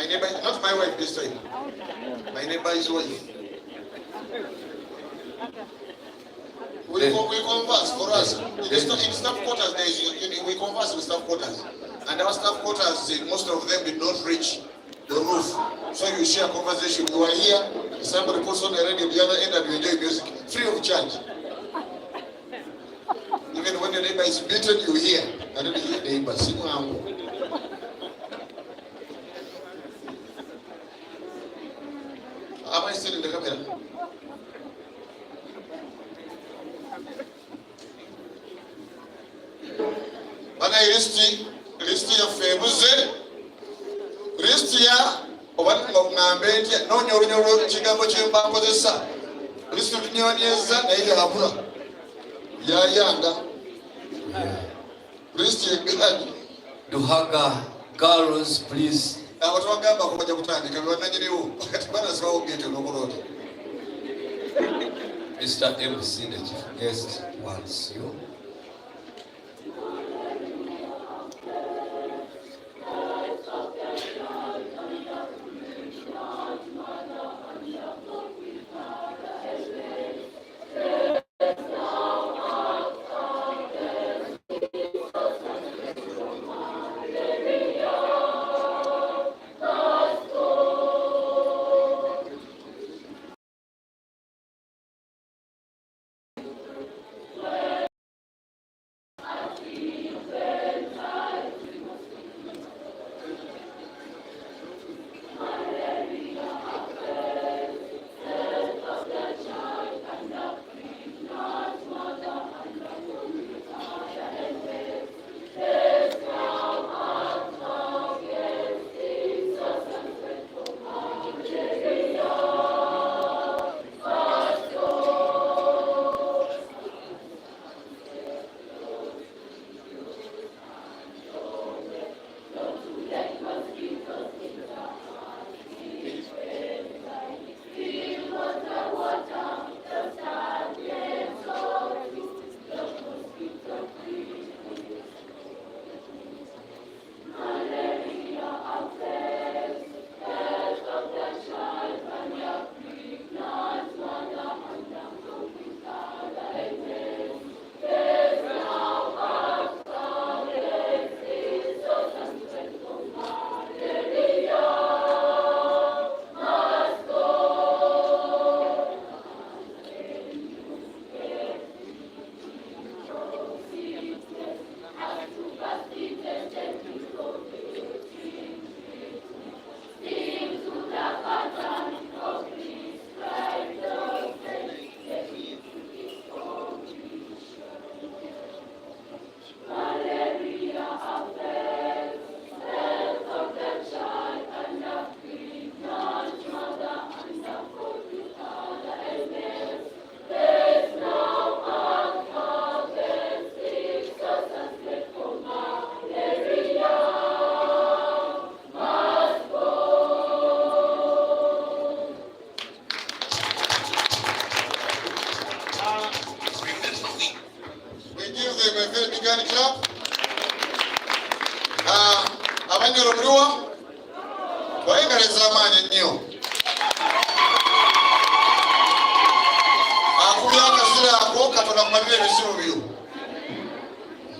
neighbor, not my wife this time. My neighbor's wife. We converse for us. In staff quarters, we converse with staff quarters. And our staff quarters, most of them did not reach the roof. So you share conversation. You are here, somebody puts on the radio at the other end and you enjoy music free of charge. Even when your neighbor is beaten, you hear. I don't hear the neighbor. Sing along. Am I still in the camera? Bana listi ya febuze listi ya obango ngambe no nyoro kigambo kyembango zesa listi binyonyeza na ile habula ya yanga listi egadi Duhaga girls please abantu bagamba ko bajja kutandika bibanyiriwo kati bana sawo gete nokolote. Mr. MC the chief guest wants you.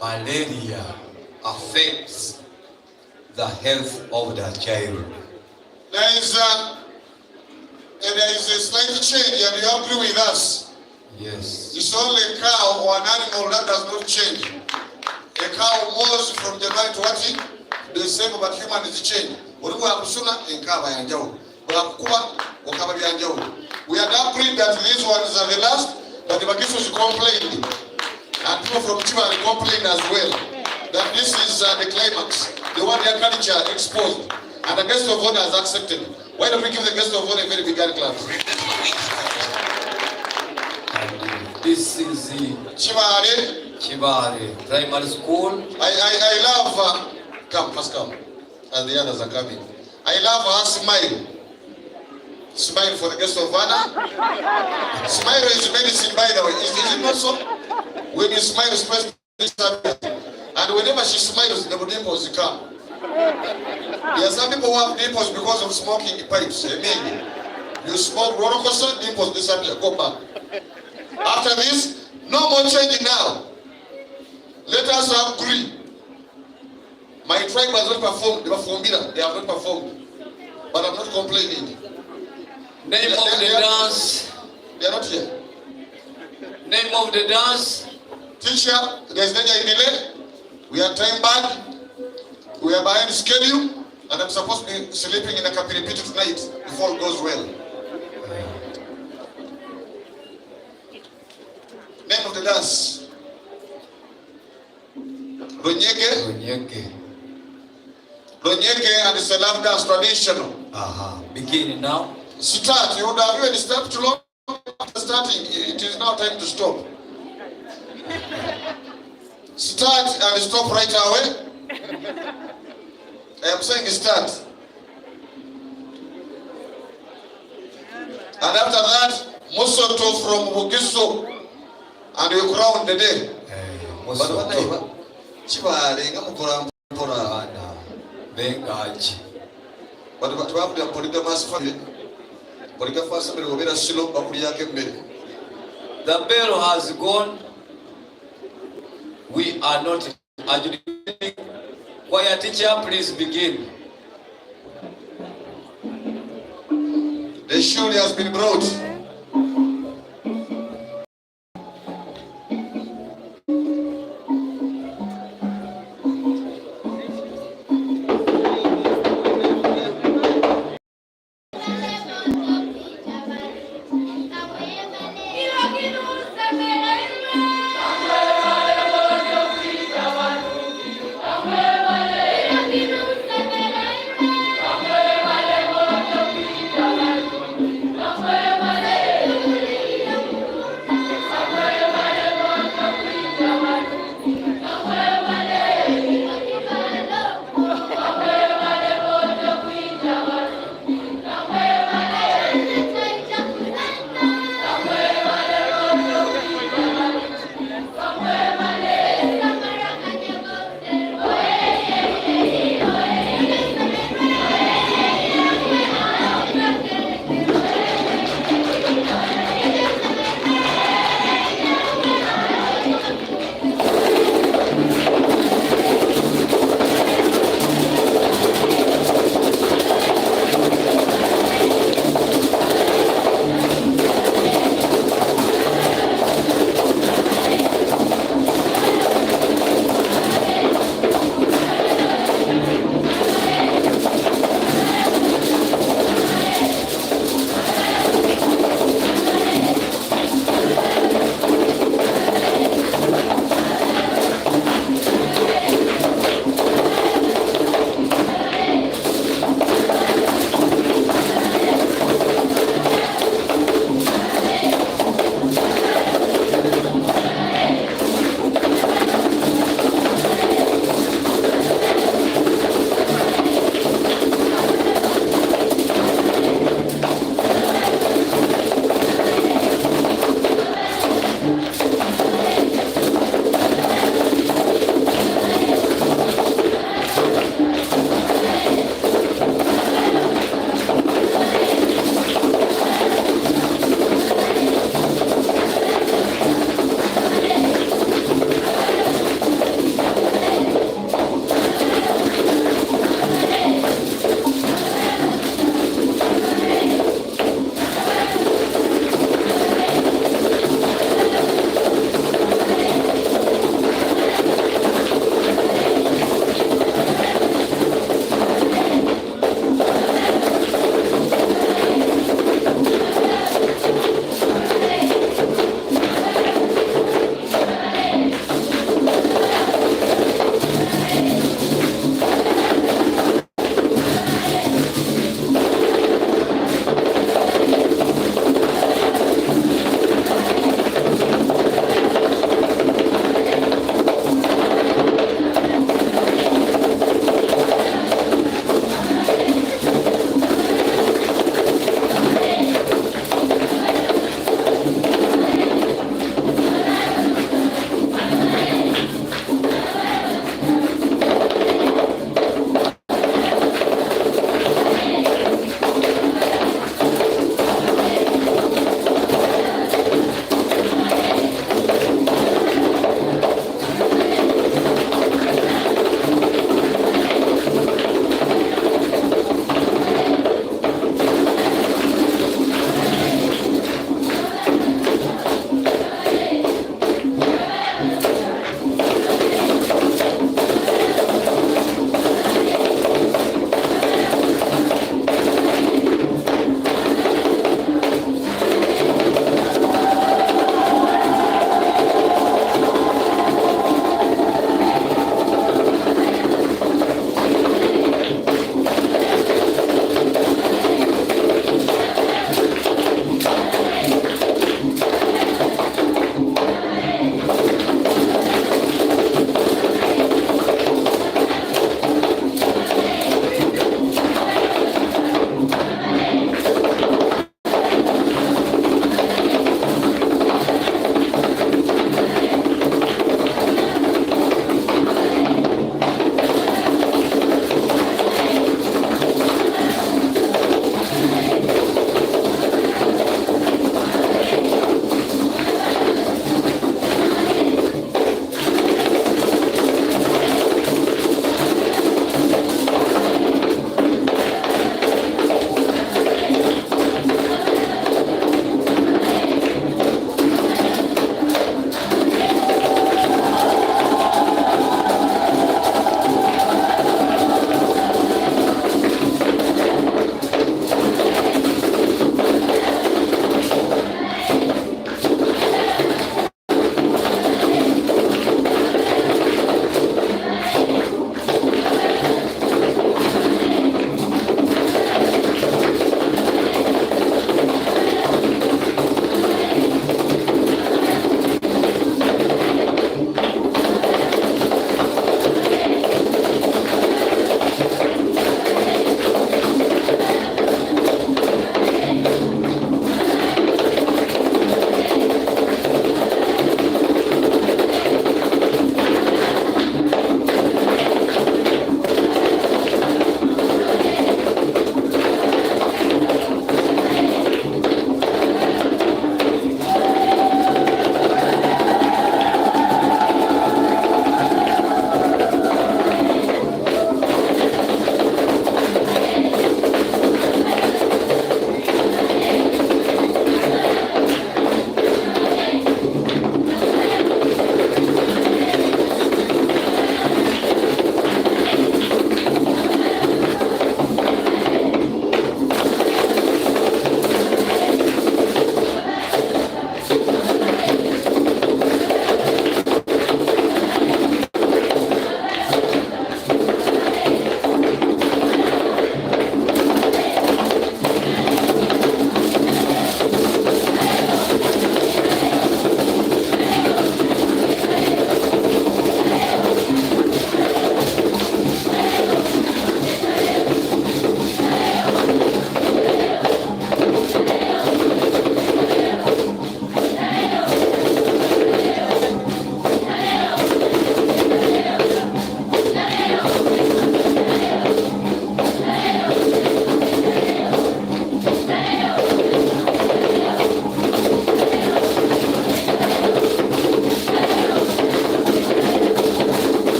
Malaria affects the health of the child. There is a slight change, and you agree with us. Yes. It's only a cow or an animal that does not change. A cow moves from January to what? December, but human is change. We are agreed that these ones are the last, but the Bagistas complained. And people from Chiba complained as well. That this is the climax. The one their culture exposed. And the guest of honor has accepted. Why don't we give the guest of honor a very big hand clap? This is the Chibare Primary School. I love come, first come. And the others are coming. I love her smile. Smile for the guest of honor. Smile is medicine, by the way. Is it not so? When you smile, and whenever she smiles, the dimples come. There are some people who have dimples because of smoking pipes. I mean, you smoke roller coaster, dimples disappear. Go back. After this, no more changing now. Let us agree. My tribe has not performed. They have not performed. But I'm not complaining. Name of the dance. They are not here. Name of the dance. Teacher, there's danger in delay. We are time back. We are behind schedule. And I'm supposed to be sleeping in a kapiripiti tonight if all goes well. Name of the dance. Ronyeke. Ronyeke, and it's a love dance traditional. Beginning now. Start. You would have even stopped too long after starting. It is now time to stop. Start and stop right away. I am saying start. And after that, Mosoto from Bugiso, and you crown the day. The bell has gone. We are not adjudicating. Choir teacher, please begin. The surely has been brought.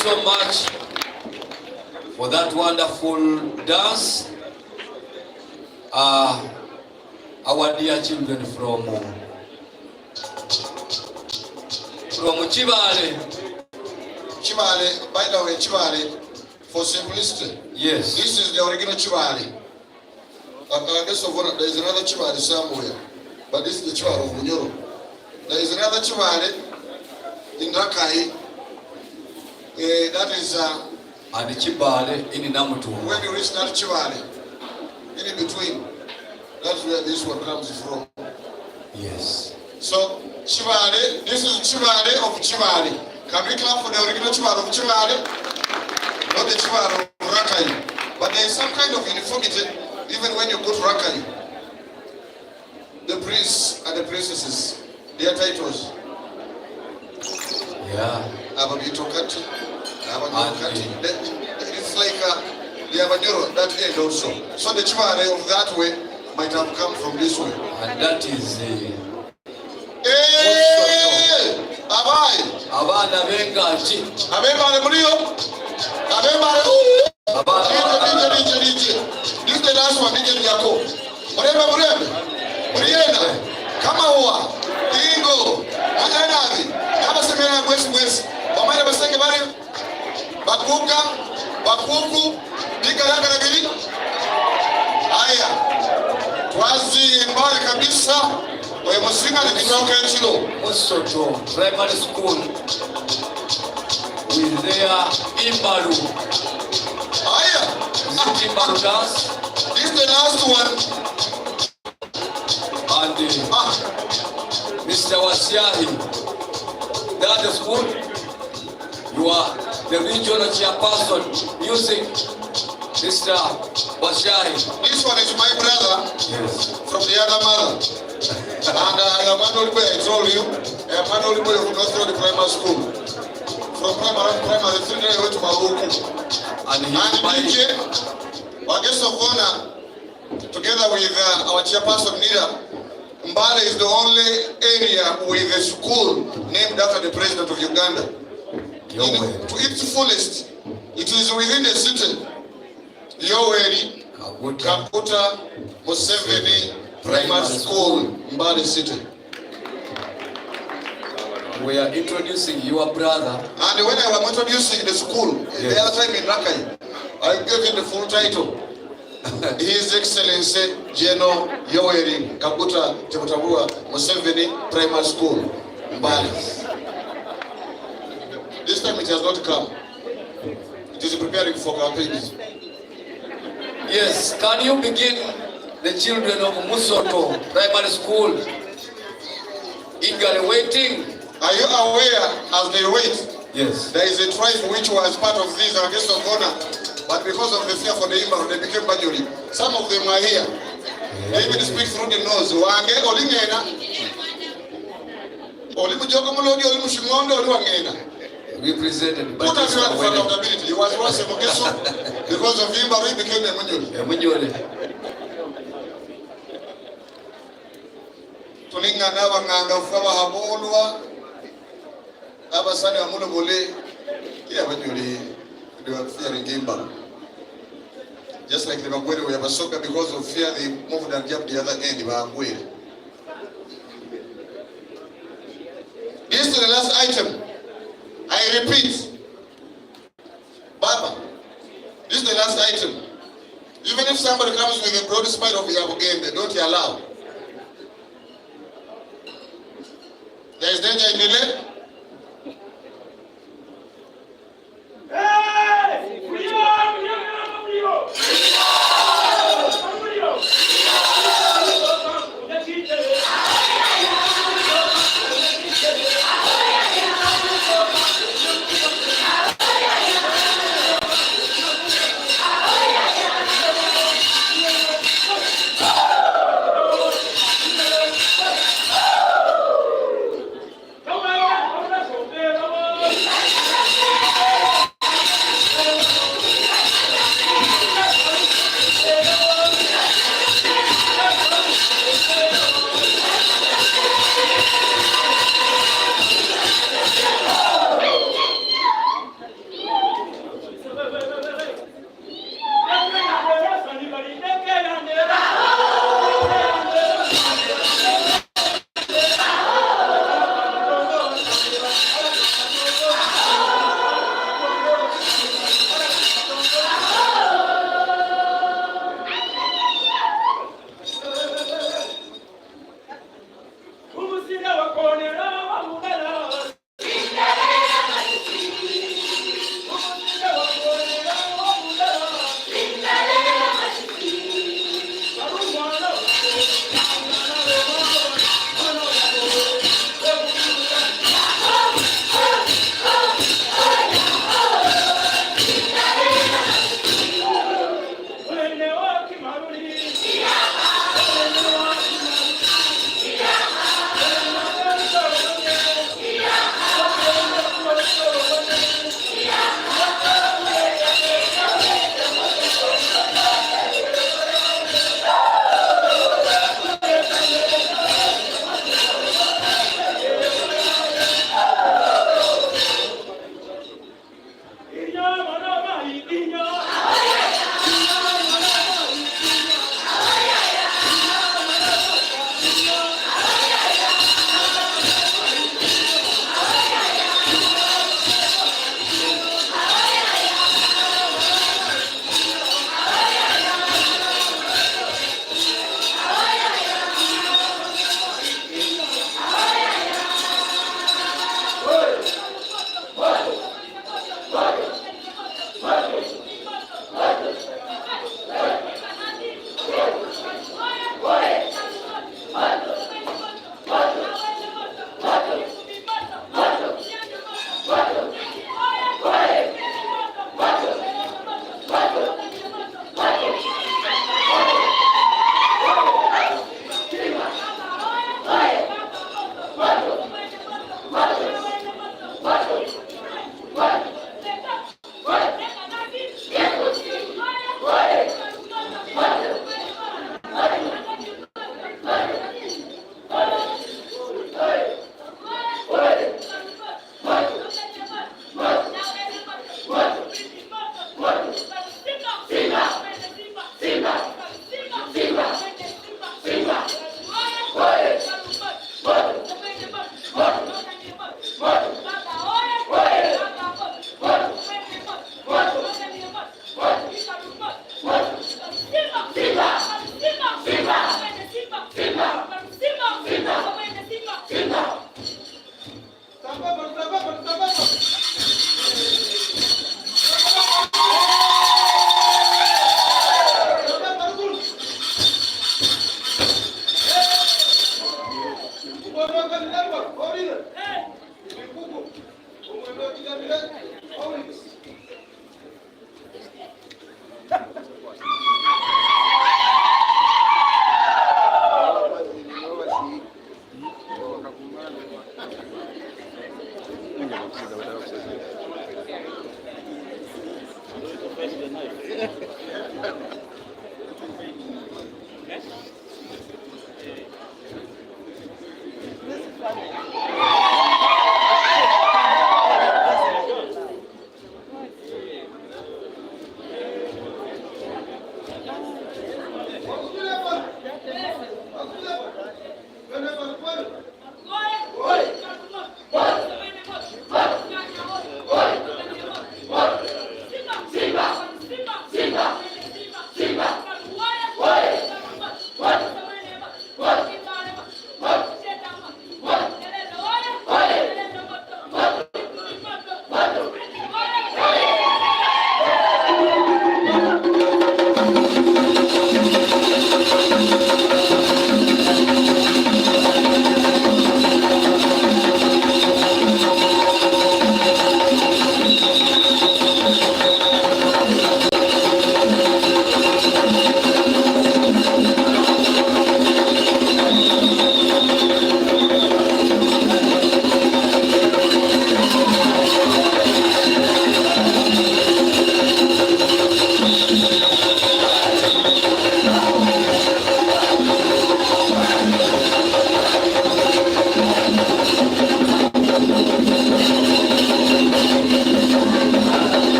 so much for that wonderful dance. Our dear children from Chibale. Chibale, by the way, Chibale, for simplicity. Yes. This is the original Chibale. I guess there is another Chibale somewhere, but this is the Chibale of Bunyoro. There is another Chibale in Rakai. That is and Chibale in Namutu. When you reach that Chibale, in between, that's where this one comes from. Yes. So Chibale, this is Chibale of Chibale. Can we clap for the original Chibale of Chibale? Not the Chibale of Rakai. But there is some kind of uniformity even when you go to Rakai. The prince and the princesses, their titles. Yeah. Ababitokati. It's like the Abanyoro, that end also. So the Chibale of that way might have come from this way. And that is Abai. Abana Bengachi. Abemare Murio. Abemare. This is the last one, DJ Yako. Murembe. Muriena. Kama huwa. Ingo. Manyanavi. Hapa semena mwezi. Wamana basenge bari. Bakuka. Bakuku. Dikalanga na bili. Aya. Twazi mbali kabisa. Oye musinga ni kinyoka echilo. Musoto Primary School with their Imbaru. Aya. Imbaru dance. This is the last one. And Mr. Wasiahi. That is good. You are the regional chairperson using Mr. Wasiahi. This one is my brother. Yes. From the other mother. And I am an old boy, I told you. I am an old boy who goes through the primary school. From primary 3 I went to Maluku. And DJ, our guest of honor, together with our chairperson Nida, Mbale is the only area with a school named after the president of Uganda. To its fullest, it is within the city. Yoweri Kaguta Museveni Primary School, Mbale City. We are introducing your brother. And when I was introducing the school, yes, the other time in Rakai, I gave him the full title. His Excellency General Yoweri Kaguta Museveni Primary School, Mbale. This time it has not come. It is preparing for campaigns. Yes, can you begin the children of Musoto Primary School eagerly waiting? Are you aware as they wait? Yes. There is a tribe which was part of this, our guest of honor, but because of the fear for the Imam, they became Bajuri. Some of them are here. They even speak through the nose. Wange olingena. Olimujoka mulodi olimushimondo oliwangena. Represented by Mr. Accountability. He was once a Mokeso. Because of him, he became a Munyoli. Tulinga na wanganga ufawa hamolwa. Abasani wa mulo mole. Yeah, Munyoli. They were fearing Gimba. Just like the Magwele were Basoka, because of fear, they moved and jumped the other end. This is the last item. I repeat, Baba, this is the last item. Even if somebody comes with a broad spine of your game, they don't allow. There is danger in delay.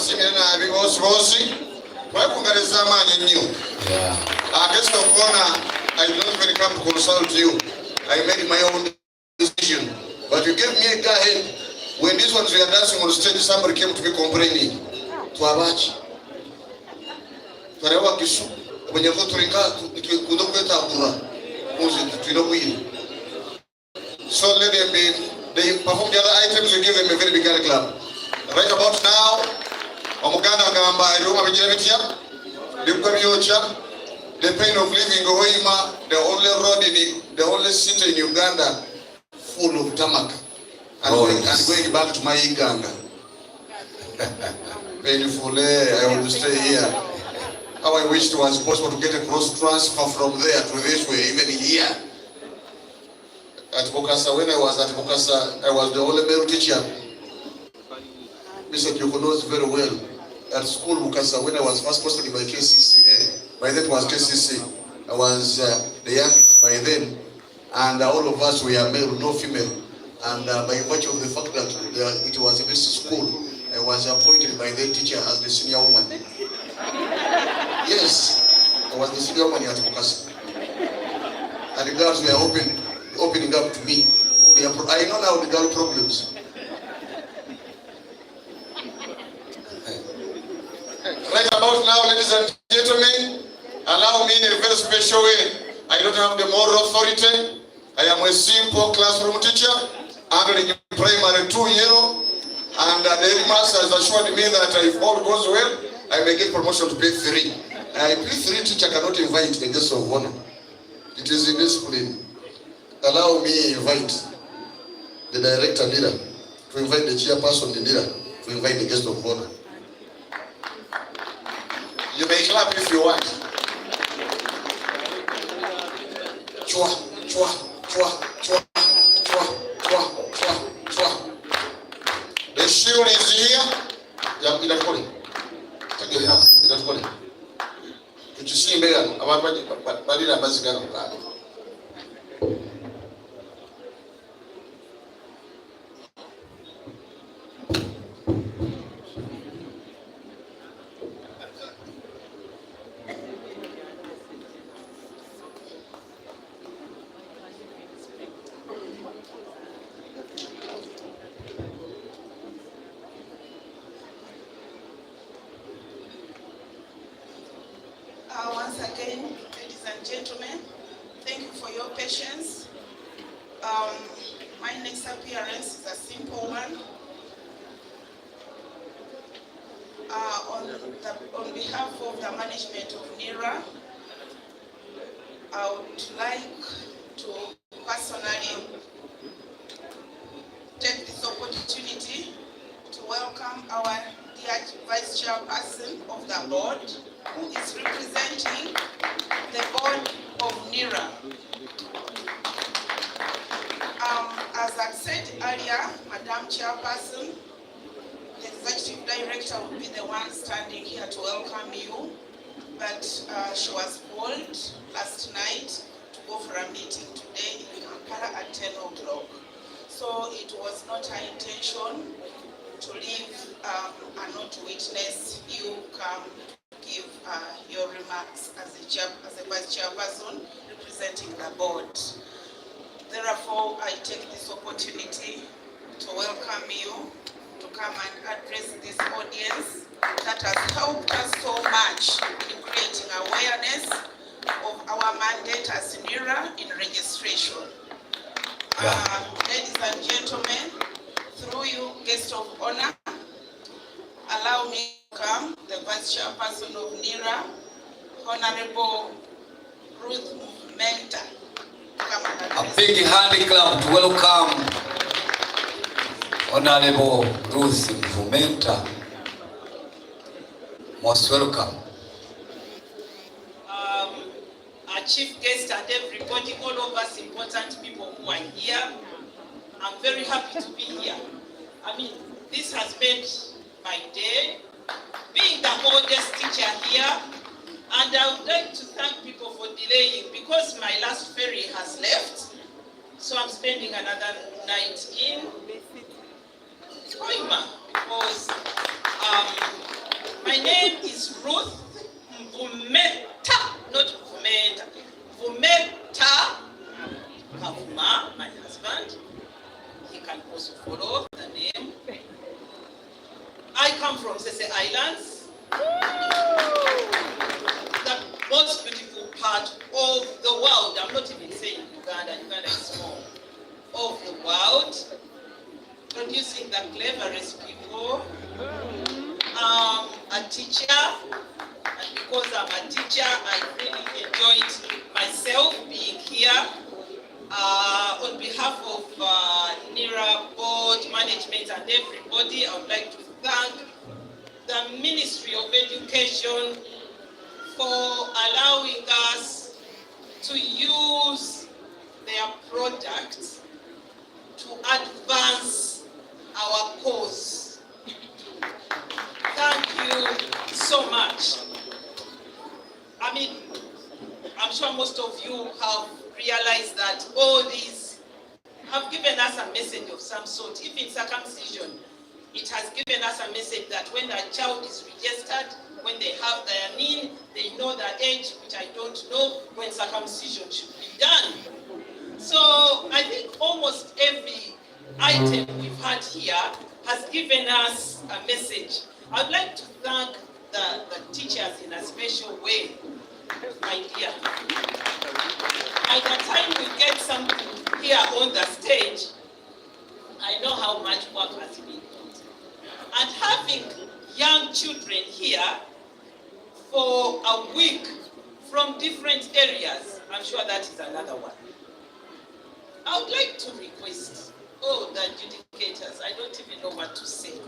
basimira nabi bosi mwekungaliza amaanyi nnyo. Guest of honor, I did not even come to consult you. I made my own decision. But you gave me a guy. When these ones were dancing on stage, somebody came to me complaining. Twabachi. Twarewa kisu. When you go to Ringa, so let them be. They perform the other items. We give them a very big clap. Right about now, Omuganda Gamba, Roma Vijavitia, the pain of living in Hoima, the only road the only city in Uganda full of tarmac, and going back to my Uganda. Painfully, I will stay here. How I wished it was possible to get a cross transfer from there to this way, even here. At Bokassa, when I was at Bokassa, I was the only male teacher. Mr. Kyoko knows very well. At school, Bokassa, when I was first posted by KCCA, by then it was KCC, I was the youngest by then, and all of us were male, no female. And by virtue of the fact that it was a basic school, I was appointed by the teacher as the senior woman. Yes, I was the senior woman at Bokassa. And the girls were opening up to me. I know now the girl problems. Right about now, ladies and gentlemen, allow me in a very special way. I don't have the moral authority. I am a simple classroom teacher, handling primary 2 year, and the headmaster has assured me that if all goes well, I may get promotion to P3. A P3 teacher cannot invite the guest of honor. It is indiscipline. Allow me invite the director leader, to invite the chairperson, the leader, to invite the guest of honor. You may clap if you want. Chua, chua, chua, chua, chua, chua, chua, chua. The shield is here. Yeah, ila kule. Tagaya, ila kule. Tuchisi mbele, abantu badira bazigana ngalo. Once again, ladies and gentlemen, thank you for your patience. My next appearance is a simple one. On behalf of the management of NERA, I would like to personally take this opportunity to welcome our dear Vice Chairperson of the board, who is representing the board of NERA. As I said earlier, Madam Chairperson, the Executive Director will be the one standing here to welcome you, but she was called last night to go for a meeting today in Kampala at 10 o'clock. So it was not her intention to leave and not to witness you come give your remarks as a Vice Chairperson representing the board. Therefore, I take this opportunity to welcome you to come and address this audience that has helped us so much in creating awareness of our mandate as NERA in registration. Ladies and gentlemen, through you, guest of honor, allow me to welcome the Vice Chairperson of NERA, Honorable Ruth Menta. A big hand clap to welcome Honorable Ruth Menta. Most welcome. Our chief guest and everybody, all of us important people who are here. I'm very happy to be here. I mean, this has made my day, being the oldest teacher here, and I would like to thank people for delaying because my last ferry has left, so I'm spending another night in Hoima because is Ruth Vumeta, not Vumeta. Vumeta Kavuma, my husband. He can also follow the name. I come from Sese Islands, the most beautiful part of the world. I'm not even saying Uganda. Uganda is small. Of the world, producing the cleverest people. A teacher, and because I'm a teacher, I really enjoyed myself being here. On behalf of NIRA board, management, and everybody, I would like to thank the Ministry of Education for allowing us to use their products to advance our cause. Thank you so much. I mean, I'm sure most of you have realized that all these have given us a message of some sort. Even circumcision, it has given us a message that when a child is registered, when they have their name, they know their age, which I don't know, when circumcision should be done. So I think almost every item we've had here has given us a message. I'd like to thank the teachers in a special way, my dear. By the time we get something here on the stage, I know how much work has been done. And having young children here for a week from different areas, I'm sure that is another one. I would like to request, the adjudicators, I don't even know what to say.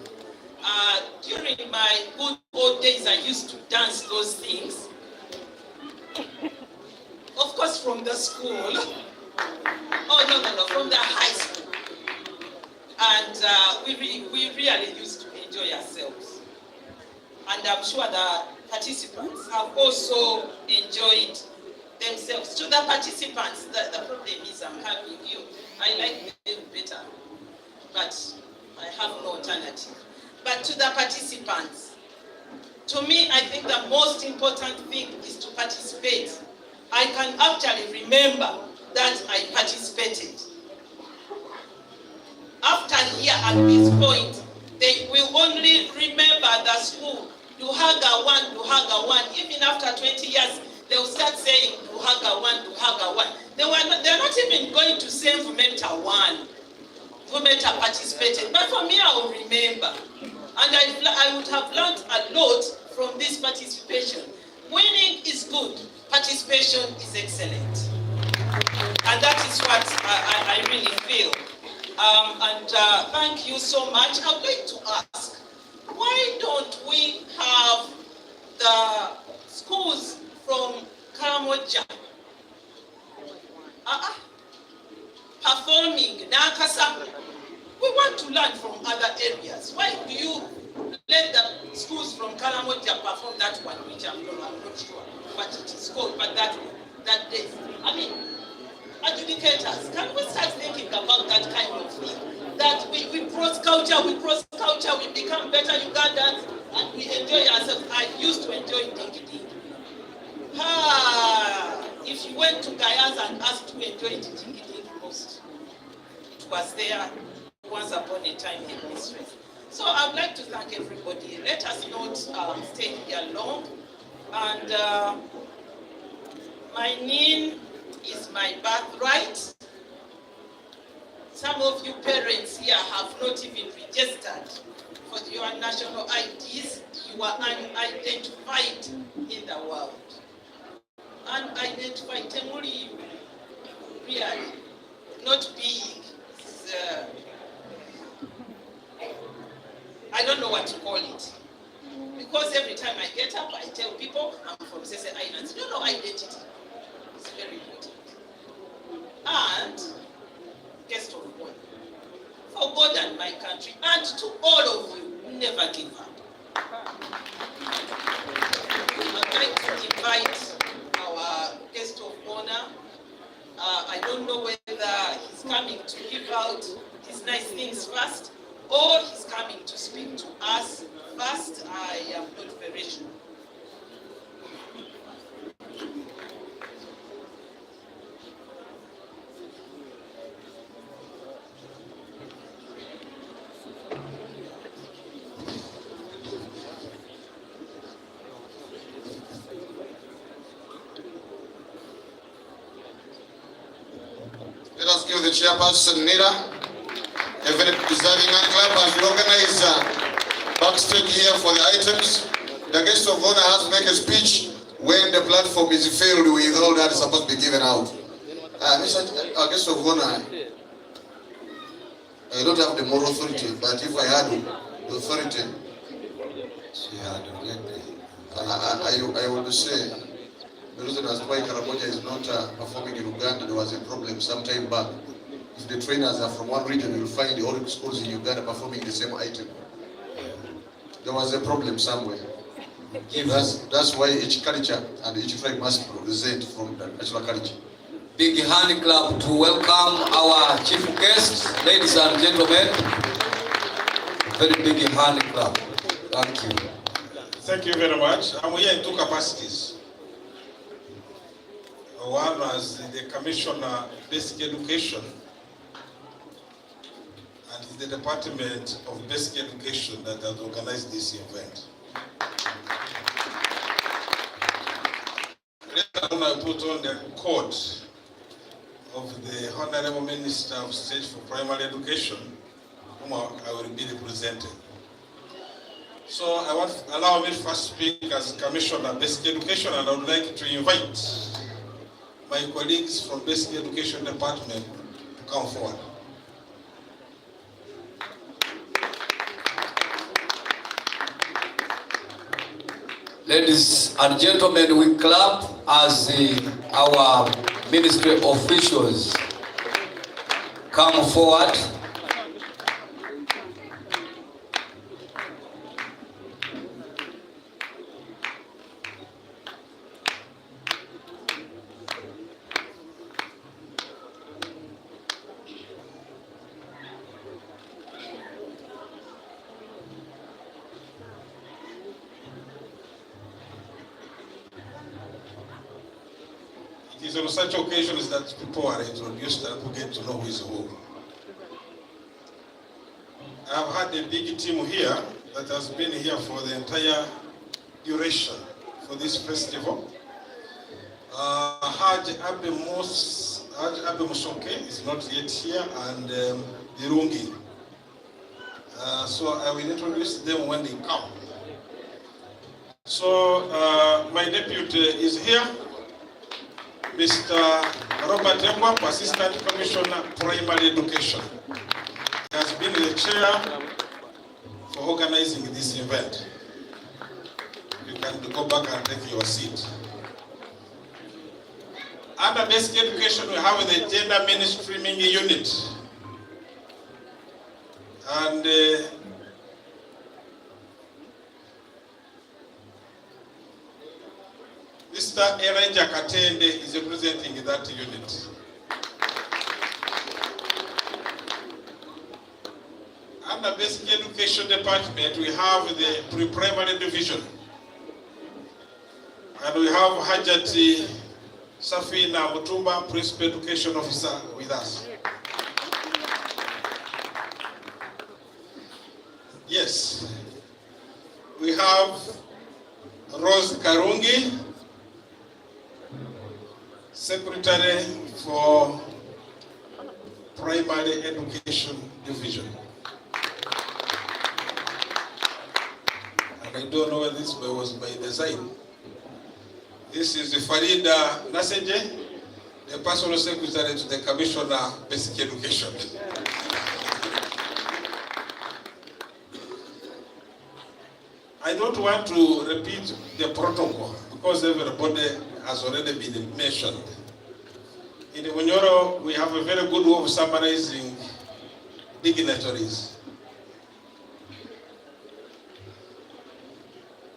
During my good old days, I used to dance those things. Of course, from the school. Oh, no, from the high school. And we really used to enjoy ourselves. And I'm sure the participants have also enjoyed themselves. To the participants, the problem is I'm having you. I like them better, but I have no alternative. But to the participants, to me, I think the most important thing is to participate. I can actually remember that I participated. After here at this point, they will only remember the school, Duhaga 1. Even after 20 years, they will start saying Duhaga 1. They're not even going to say Vumeta 1. Vumeta participated. But for me, I will remember. And I would have learned a lot from this participation. Winning is good. Participation is excellent. And that is what I really feel. Thank you so much. I would like to ask, why don't we have the schools from Kazi-Njema performing Nakasa? We want to learn from other areas. Why do you let the schools from Kazi-Njema perform that one, which I'm not sure what it is called, but that day? I mean, adjudicators, can we start thinking about that kind of thing? That we cross culture, we become better Ugandans, and we enjoy ourselves. I used to enjoy Dingy. If you went to Gayas and asked to enjoy Dingy most, it was there once upon a time in mistress. So I'd like to thank everybody. Let us not stay here long. And my name is my birthright. Some of you parents here have not even registered for your national IDs. You are unidentified in the world. Unidentified, really, not being, I don't know what to call it. Because every time I get up, I tell people I'm from Sese Islands. You know, identity. It's very important. And guest of honor, for God and my country, and to all of you, never give up. I'd like to invite our guest of honor. I don't know whether he's coming to give out his nice things first, or he's coming to speak to us first. I am not very sure. you, the chairperson, Nira. A very deserving hand clap as we organize backstage here for the items. The guest of honor has to make a speech when the platform is filled with all that is supposed to be given out. Mr. Guest of honor, I don't have the moral authority, but if I had the authority, I would say the reason as why Karamoja is not performing in Uganda, there was a problem some time back. If the trainers are from one region, you'll find all the schools in Uganda performing the same item. There was a problem somewhere. That's why each culture and each tribe must represent from the national culture. Big hand clap to welcome our chief guests, ladies and gentlemen. Very big hand clap. Thank you. Thank you very much. I'm here in two capacities. One as the Commissioner of Basic Education and the Department of Basic Education that has organized this event. Later on, I put on the coat of the Honorable Minister of State for Primary Education, whom I will be representing. So allow me to first speak as Commissioner of Basic Education, and I would like to invite my colleagues from Basic Education Department to come forward. Ladies and gentlemen, we clap as our ministry officials come forward. It is on such occasions that people are introduced and we get to know who is who. I've had a big team here that has been here for the entire duration for this festival. Haj Abe Musoke is not yet here, and Dirungi. So I will introduce them when they come. So my deputy is here. Mr. Robert Ebwap, Assistant Commissioner, Primary Education. He has been the chair for organizing this event. You can go back and take your seat. Under Basic Education, we have the Gender Mainstreaming Unit. And Mr. Elijah Katende is representing that unit. Under Basic Education Department, we have the pre-primary division. And we have Hajati Safina Mutumba, Principal Education Officer, with us. Yes. We have Rose Karungi, Secretary for Primary Education Division. And I don't know whether this was by design. This is the Farida Naseje, the personal secretary to the Commissioner of Basic Education. I don't want to repeat the protocol because everybody has already been mentioned. In Munyoro, we have a very good way of summarizing dignitaries.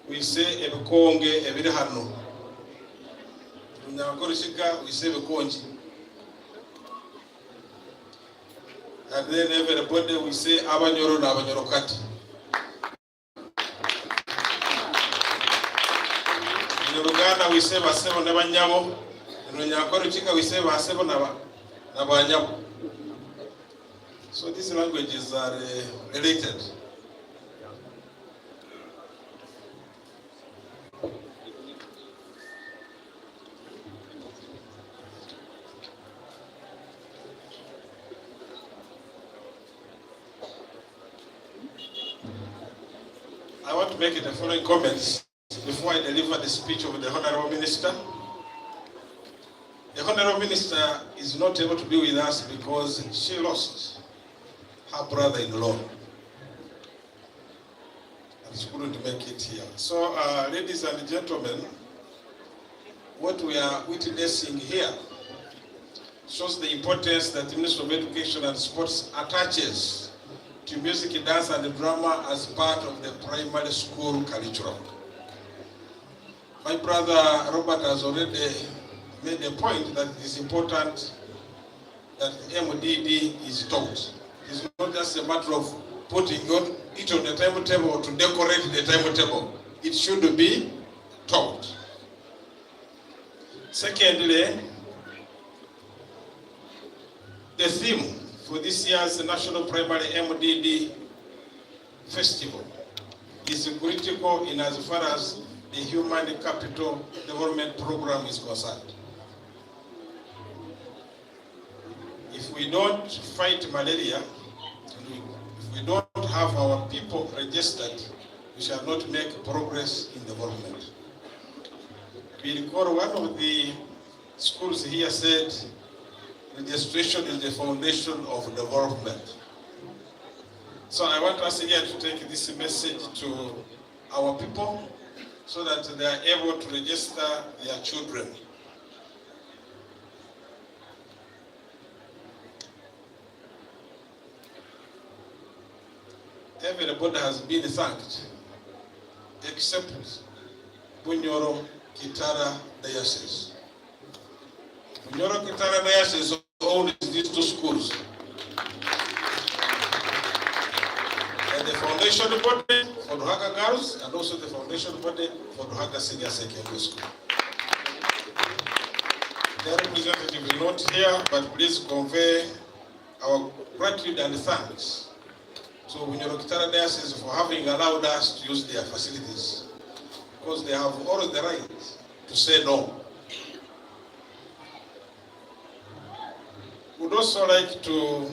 We say ebikonge ebiri hano. Munyakorishika, we say ebikonji. And then everybody we say abanyoro na abanyorokati. In Uganda we say basebo na banyabo. In Munyakorishika we say basebo na banyabo. So these languages are related. I want to make the following comments before I deliver the speech of the Honorable Minister. The Honorable Minister is not able to be with us because she lost her brother-in-law. And she couldn't make it here. So, ladies and gentlemen, what we are witnessing here shows the importance that the Ministry of Education and Sports attaches to music, dance, and drama as part of the primary school curriculum. My brother Robert has already made a point that it is important that MDD is taught. It's not just a matter of putting it on the timetable or to decorate the timetable. It should be taught. Secondly, the theme for this year's National Primary MDD Festival is critical in as far as the Human Capital Development Program is concerned. If we don't fight malaria, if we don't have our people registered, we shall not make progress in development. We recall one of the schools here said, registration is the foundation of development. So I want us here to take this message to our people so that they are able to register their children. Everybody has been thanked except Bunyoro Kitara Diocese. Bunyoro Kitara Diocese owns these two schools. And the foundation body for Duhaga Girls and also the foundation body for Duhaga Senior Secondary School. The representative is not here, but please convey our gratitude and thanks to Bunyoro Kitara Diocese for having allowed us to use their facilities, because they have all the right to say no. Would also like to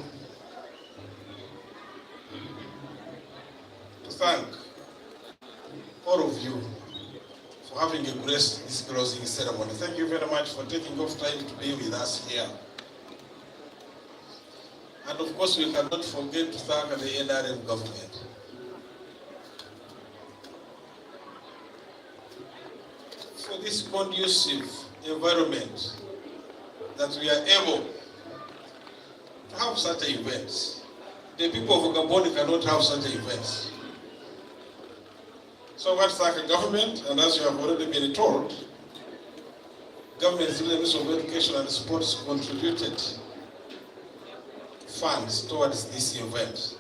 thank all of you for having graced this closing ceremony. Thank you very much for taking off time to be with us here. And of course, we cannot forget to thank the NRM government. For this conducive environment that we are able to have such events. The people of Gabon cannot have such events. So I want to thank the government, and as you have already been told, government through the Ministry of Education and Sports contributed funds towards this event.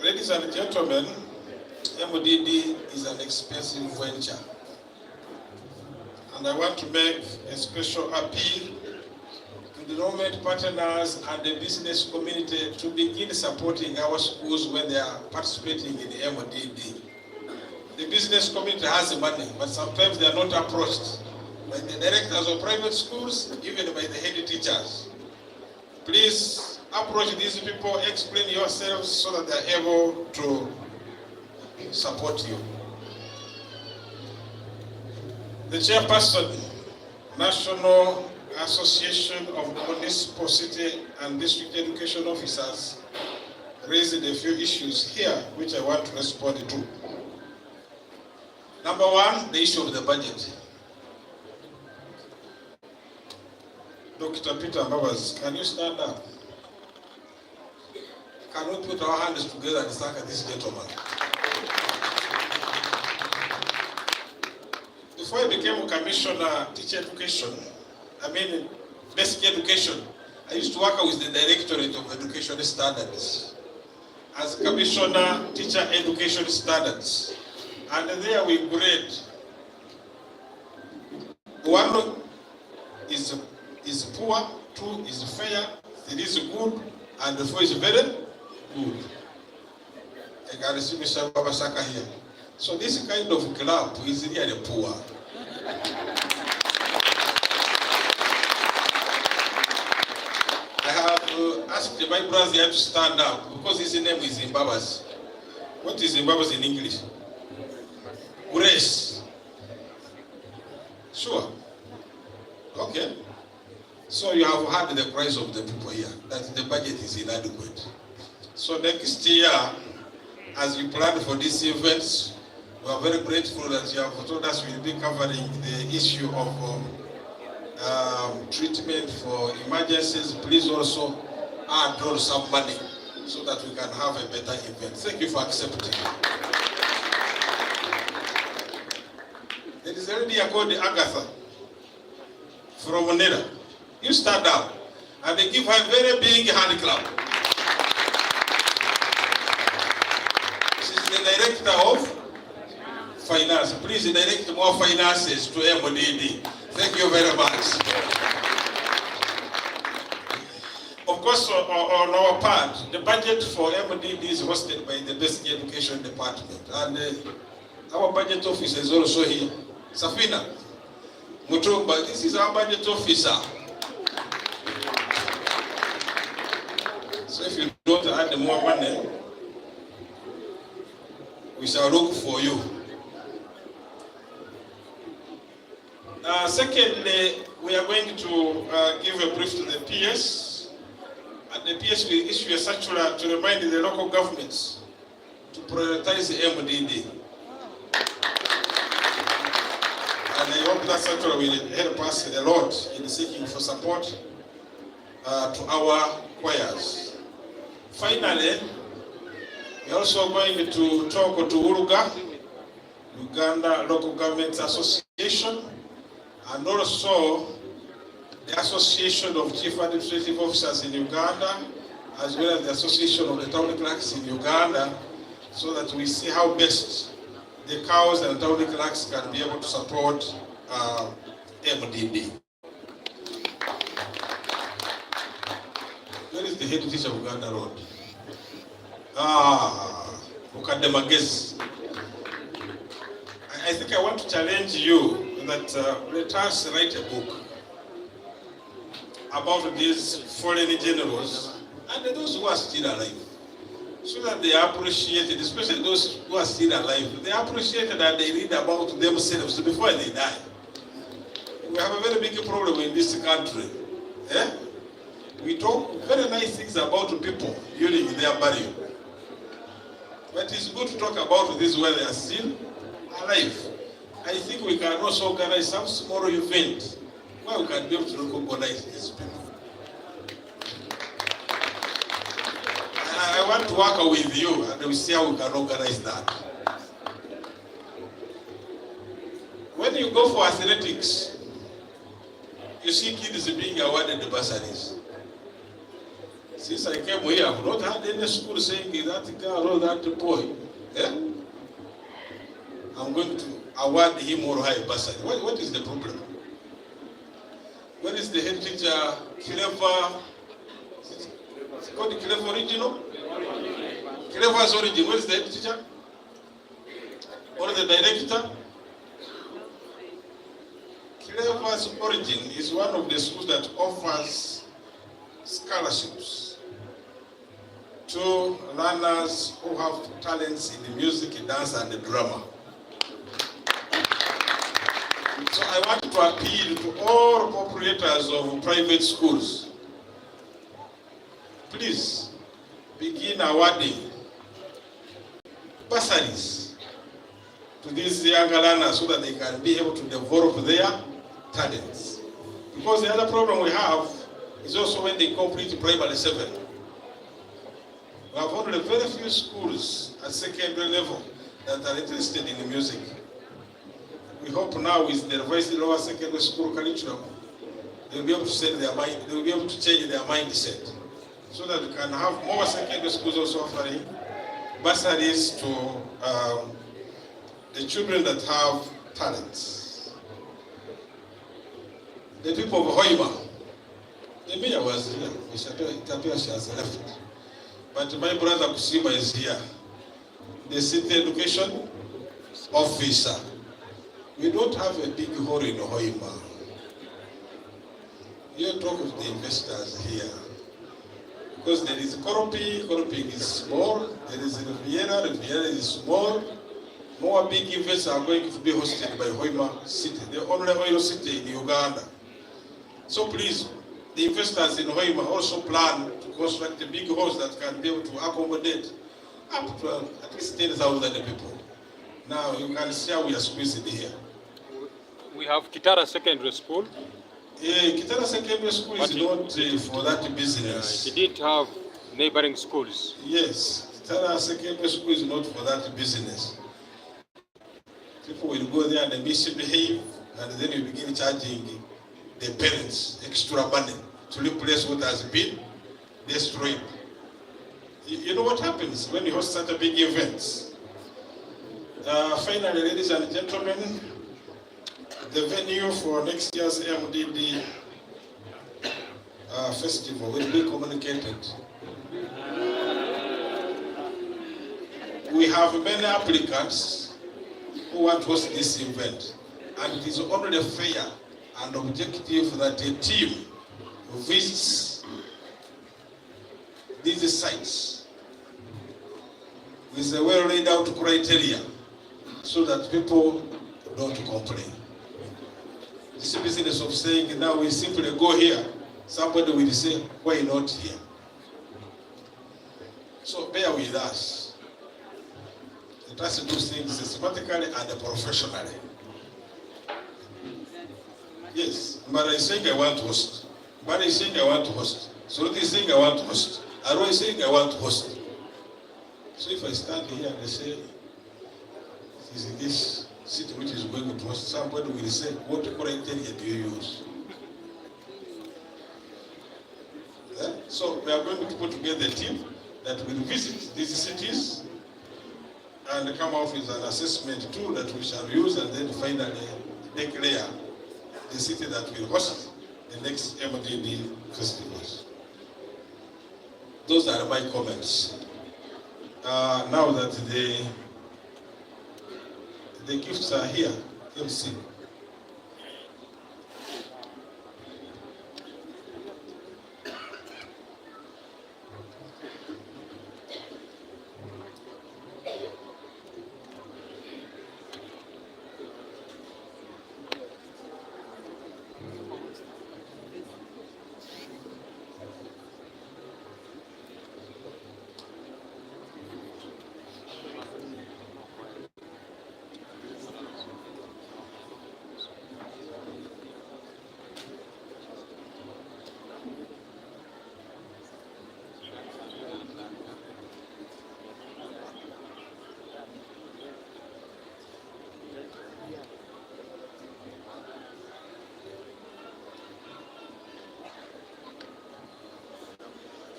Ladies and gentlemen, MDD is an expensive venture. And I want to make a special appeal to the government partners and the business community to begin supporting our schools when they are participating in the MDD. The business community has the money, but sometimes they are not approached by the directors of private schools, even by the head teachers. Please approach these people, explain yourselves so that they are able to support you. The chairperson, National Association of Municipal, City and District Education Officers, raised a few issues here which I want to respond to. Number one, the issue of the budget. Dr. Peter Mbawaz, can you stand up? Can we put our hands together and thank this gentleman? Before I became a commissioner teacher education, basic education, I used to work with the Directorate of Education Standards as commissioner teacher education standards. And there we grade. One is poor, two is fair, three is good, and four is very good. I can see Mr. Babasaka here. So this kind of club is really poor. I have asked my brother here to stand up because his name is Mbabas. What is Zimbabwe in English? Grace. Sure. Okay. So you have heard the cries of the people here, that the budget is inadequate. So next year, as we plan for these events, we are very grateful that you have told us we will be covering the issue of treatment for emergencies. Please also add on some money so that we can have a better event. Thank you for accepting. There is a lady called Agatha from Onera. You stand up and they give her a very big hand clap. She's the director of finance. Please direct more finances to MDD. Thank you very much. Of course, on our part, the budget for MDD is hosted by the Basic Education Department. And our budget officer is also here. Safina Mutumba, this is our budget officer. So if you don't add more money, we shall look for you. Secondly, we are going to give a brief to the PS. And the PS will issue a circular to remind the local governments to prioritize the MDD. And I hope that circular will help us a lot in seeking for support to our choirs. Finally, we are also going to talk to ULUGA, Uganda Local Government Association, and also the Association of Chief Administrative Officers in Uganda, as well as the Association of the Town Clerks in Uganda, so that we see how best the cows and town clerks can be able to support MDD. Where is the head teacher of Uganda Road? Ukademagezi. I think I want to challenge you that let us write a book about these fallen generals and those who are still alive, so that they are appreciated, especially those who are still alive. They are appreciated that they read about themselves before they die. We have a very big problem in this country. We talk very nice things about people during their burial. But it's good to talk about this where they are still alive. I think we can also organize some small event where we can be able to recognize these people. I want to work with you and we see how we can organize that. When you go for athletics, you see kids being awarded the bursaries. Since I came here, I have not had any school saying that girl or that boy, I'm going to award him or her a bursary. What is the problem? Where is the head teacher, Clever? It's called Clever Original? Clever's Origin. Where is the head teacher? Or the director? Clever's Origin is one of the schools that offers scholarships to learners who have talents in the music, dance, and the drama. So I want to appeal to all operators of private schools. Please begin awarding bursaries to these younger learners so that they can be able to develop their talents. Because the other problem we have is also when they complete primary 7. We have only very few schools at secondary level that are interested in the music. We hope now with the revised lower secondary school curriculum, they'll be able to set their mind, they'll be able to change their mindset, so that we can have more secondary schools also offering bursaries to the children that have talents. The people of Hoima, the mayor was here. It appears she has left. But my brother Kusima is here. The city education officer. We don't have a big hall in Hoima. You talk with the investors here. Because there is Koropi is small, there is Riviera is small. More big events are going to be hosted by Hoima City, the only oil city in Uganda. So please, the investors in Hoima also plan to construct a big halls that can be able to accommodate up to at least 10,000 people. Now you can see how we are squeezed here. We have Kitara Secondary School. Kitara Secondary School is not for that business. It didn't have neighboring schools. Yes, Kitara Secondary School is not for that business. People will go there and they misbehave, and then you begin charging the parents extra money to replace what has been destroyed. You know what happens when you host such a big events? Finally, ladies and gentlemen, the venue for next year's MDD festival will be communicated. We have many applicants who want to host this event, and it is only fair and objective that a team visits these sites with a well laid out criteria so that people don't complain. This business of saying now we simply go here, somebody will say, why not here? So bear with us. It has to do things systematically and professionally. Yes, Mara is saying I want to host. Mara is saying I want to host. Soroti is saying I want to host. Aro is saying I want to host. So if I stand here and I say, is this city which is going to host, somebody will say, what criteria do you use? So we are going to put together a team that will visit these cities and come out with an assessment tool that we shall use, and then finally declare the city that will host the next MDD festivals. Those are my comments. Now that the gifts are here, let's see.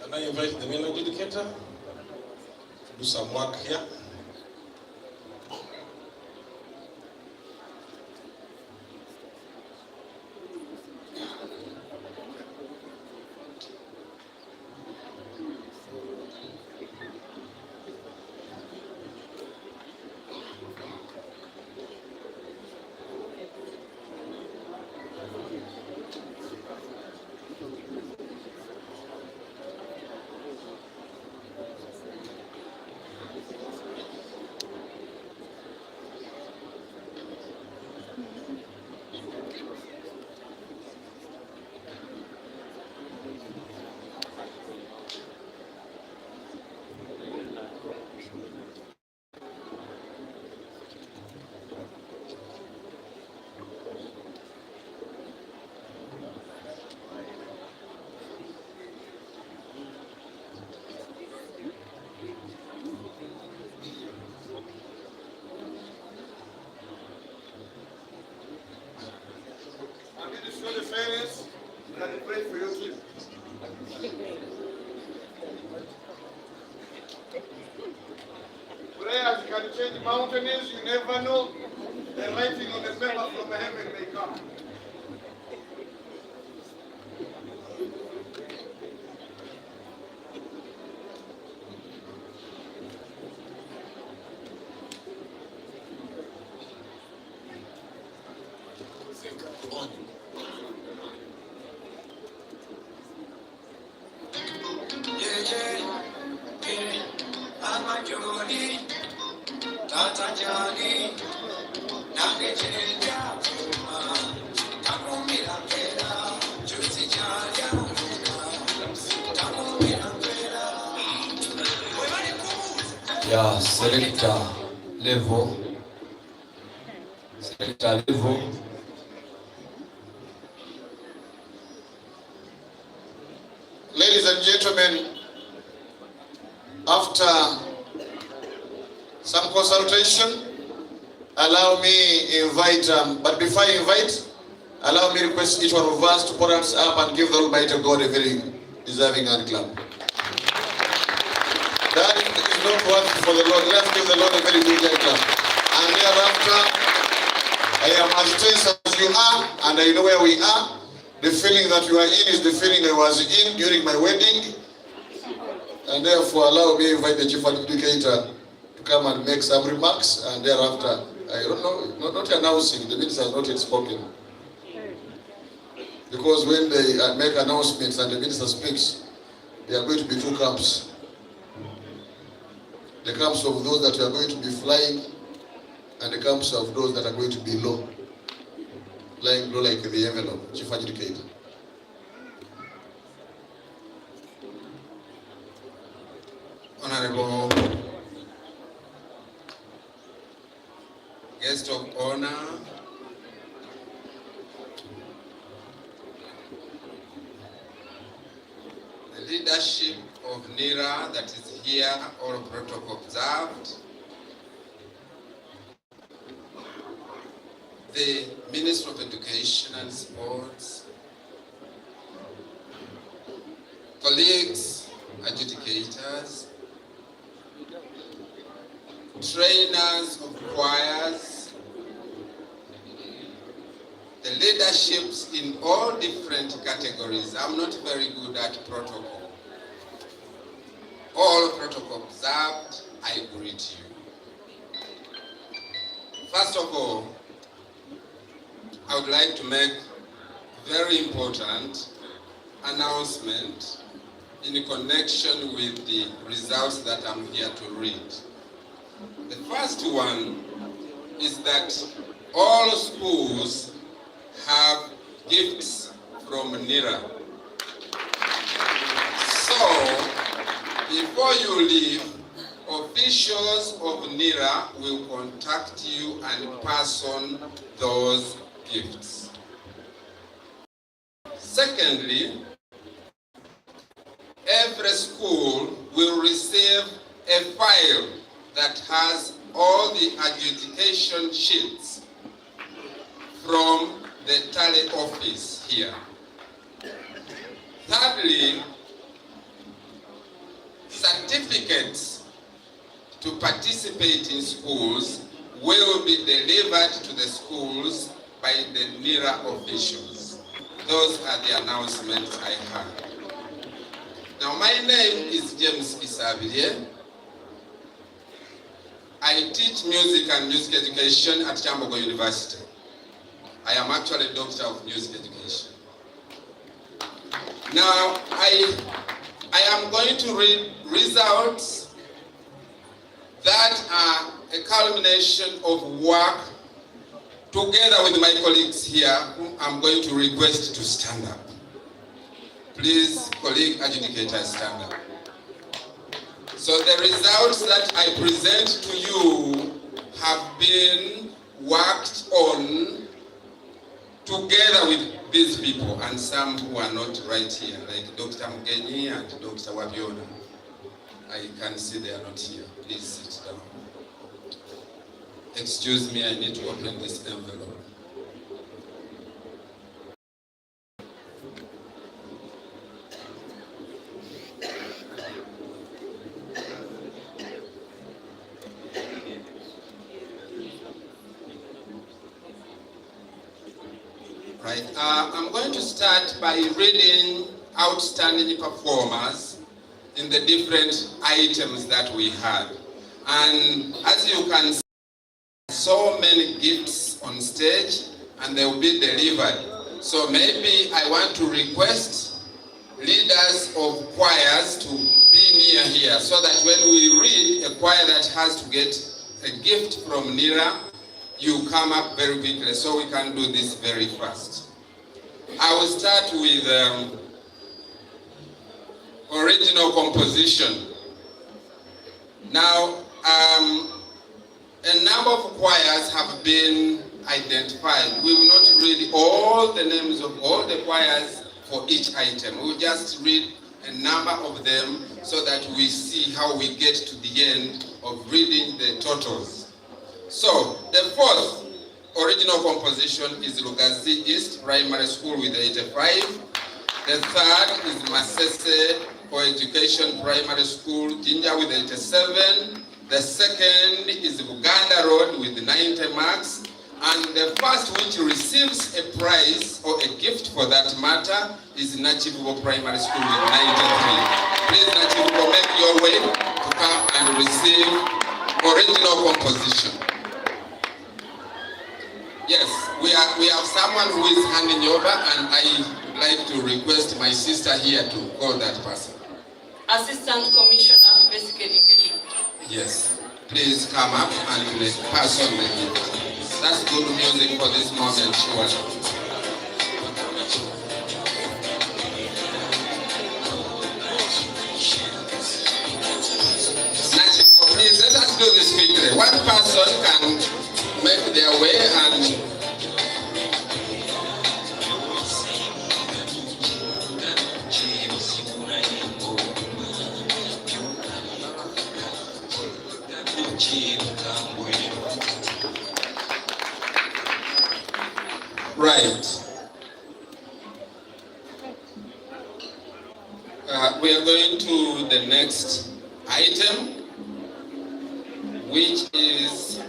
Can I invite the main educator to do some work here? Fairness, can I pray for you, please? Prayers can change mountains, you never know. The writing on the paper from heaven may come. Yeah, selector level. Selector level. Ladies and gentlemen, after some consultation, allow me invite, but before I invite, allow me request each one of us to put us up and give the Almighty God a very deserving hand clap. That is not worth for the Lord. Let's give the Lord a very big hand clap. And thereafter, I am as tense as you are, and I know where we are. The feeling that you are in is the feeling I was in during my wedding. And therefore, allow me to invite the chief adjudicator to come and make some remarks. And thereafter, I don't know, not announcing, the minister has not yet spoken. Because when they make announcements and the minister speaks, there are going to be two camps. The camps of those that are going to be flying, and the camps of those that are going to be low. Lying low like the envelope, chief adjudicator. Honorable guest of honor, the leadership of NIRA that is here, all protocol observed, the Minister of Education and Sports, colleagues, adjudicators, trainers of choirs, the leaderships in all different categories. I'm not very good at protocol. All protocol observed, I greet you. First of all, I would like to make a very important announcement in connection with the results that I'm here to read. The first one is that all schools have gifts from NIRA. So, before you leave, officials of NIRA will contact you and pass on those gifts. Secondly, every school will receive a file that has all the adjudication sheets from the tally office here. Thirdly, certificates to participate in schools will be delivered to the schools by the NIRA officials. Those are the announcements I have. Now, my name is James Isabilie. I teach music and music education at Chambogo University. I am actually a doctor of music education. Now, I am going to read results that are a culmination of work together with my colleagues here, whom I'm going to request to stand up. Please, colleague adjudicators, stand up. So the results that I present to you have been worked on together with these people and some who are not right here, like Dr. Mugeni and Dr. Wabiona. I can see they are not here. Please sit down. Excuse me, I need to open this envelope. Right. I'm going to start by reading outstanding performers in the different items that we had. And as you can see, so many gifts on stage and they will be delivered. So maybe I want to request leaders of choirs to be near here so that when we read a choir that has to get a gift from Nira, you come up very quickly so we can do this very fast. I will start with original composition. Now, a number of choirs have been identified. We will not read all the names of all the choirs for each item. We will just read a number of them so that we see how we get to the end of reading the totals. So, the fourth original composition is Lugazi East Primary School with 85. The third is Masese for Education Primary School, Jinja with 87. The second is Buganda Road with 90 marks. And the first which receives a prize or a gift for that matter is Nachivubo Primary School with 93. Please, Nachivubo, make your way to come and receive original composition. Yes, we have someone who is handing over, and I like to request my sister here to call that person. Assistant Commissioner, Basic Education. Yes, please come up and pass on the gift. That's good music for this moment, sure. Please let us do this quickly. One person can make their way and right. We are going to the next item, which is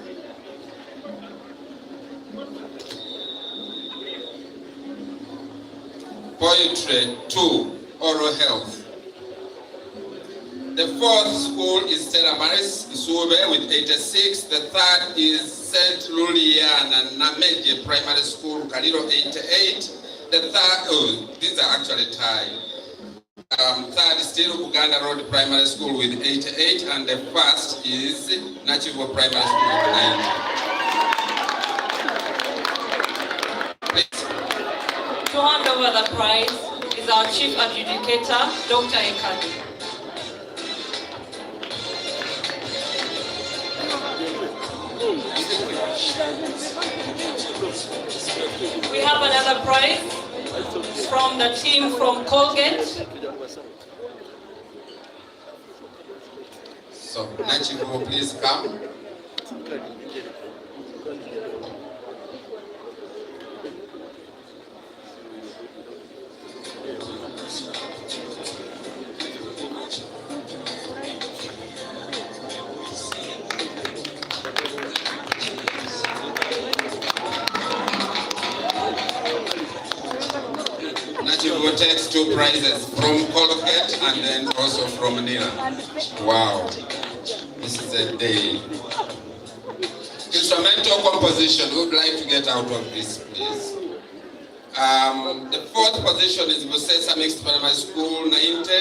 Poetry 2, Oral Health. The fourth school is Stella Maris Isube with 86. The third is St. Luliana Nameje Primary School, Kaliro 88. The third, these are actually tied. Third is still Buganda Road Primary School with 88. And the first is Nachivo Primary School with 90. Please. To hand over the prize is our Chief Adjudicator, Dr. Ekadi. We have another prize from the team from Colgate. So, Nachivo, please come. Nachivo takes 2 prizes from Colgate and then also from Nila. Wow, this is a day. Instrumental composition, who would like to get out of this, please? The fourth position is Busesa Mixed Primary School, 90.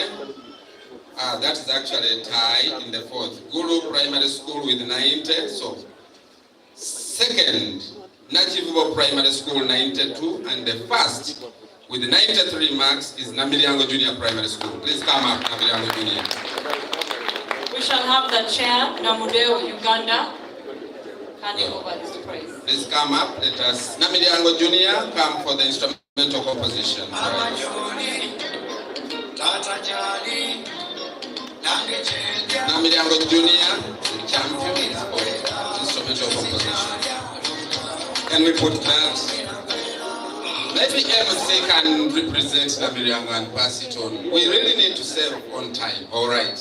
That is actually a tie in the fourth. Guru Primary School with 90. So, second, Nachivubo Primary School, 92. And the first, with 93 marks, is Namiliango Junior Primary School. Please come up, Namiliango Junior. We shall have the chair, Namudeo Uganda, handing over this prize. Please come up. Let us, Namiliango Junior, come for the instrumental composition. Namiliango Junior, the champion for instrumental composition. Can we put that? Maybe MC can represent Namiliango and pass it on. We really need to save on time. All right.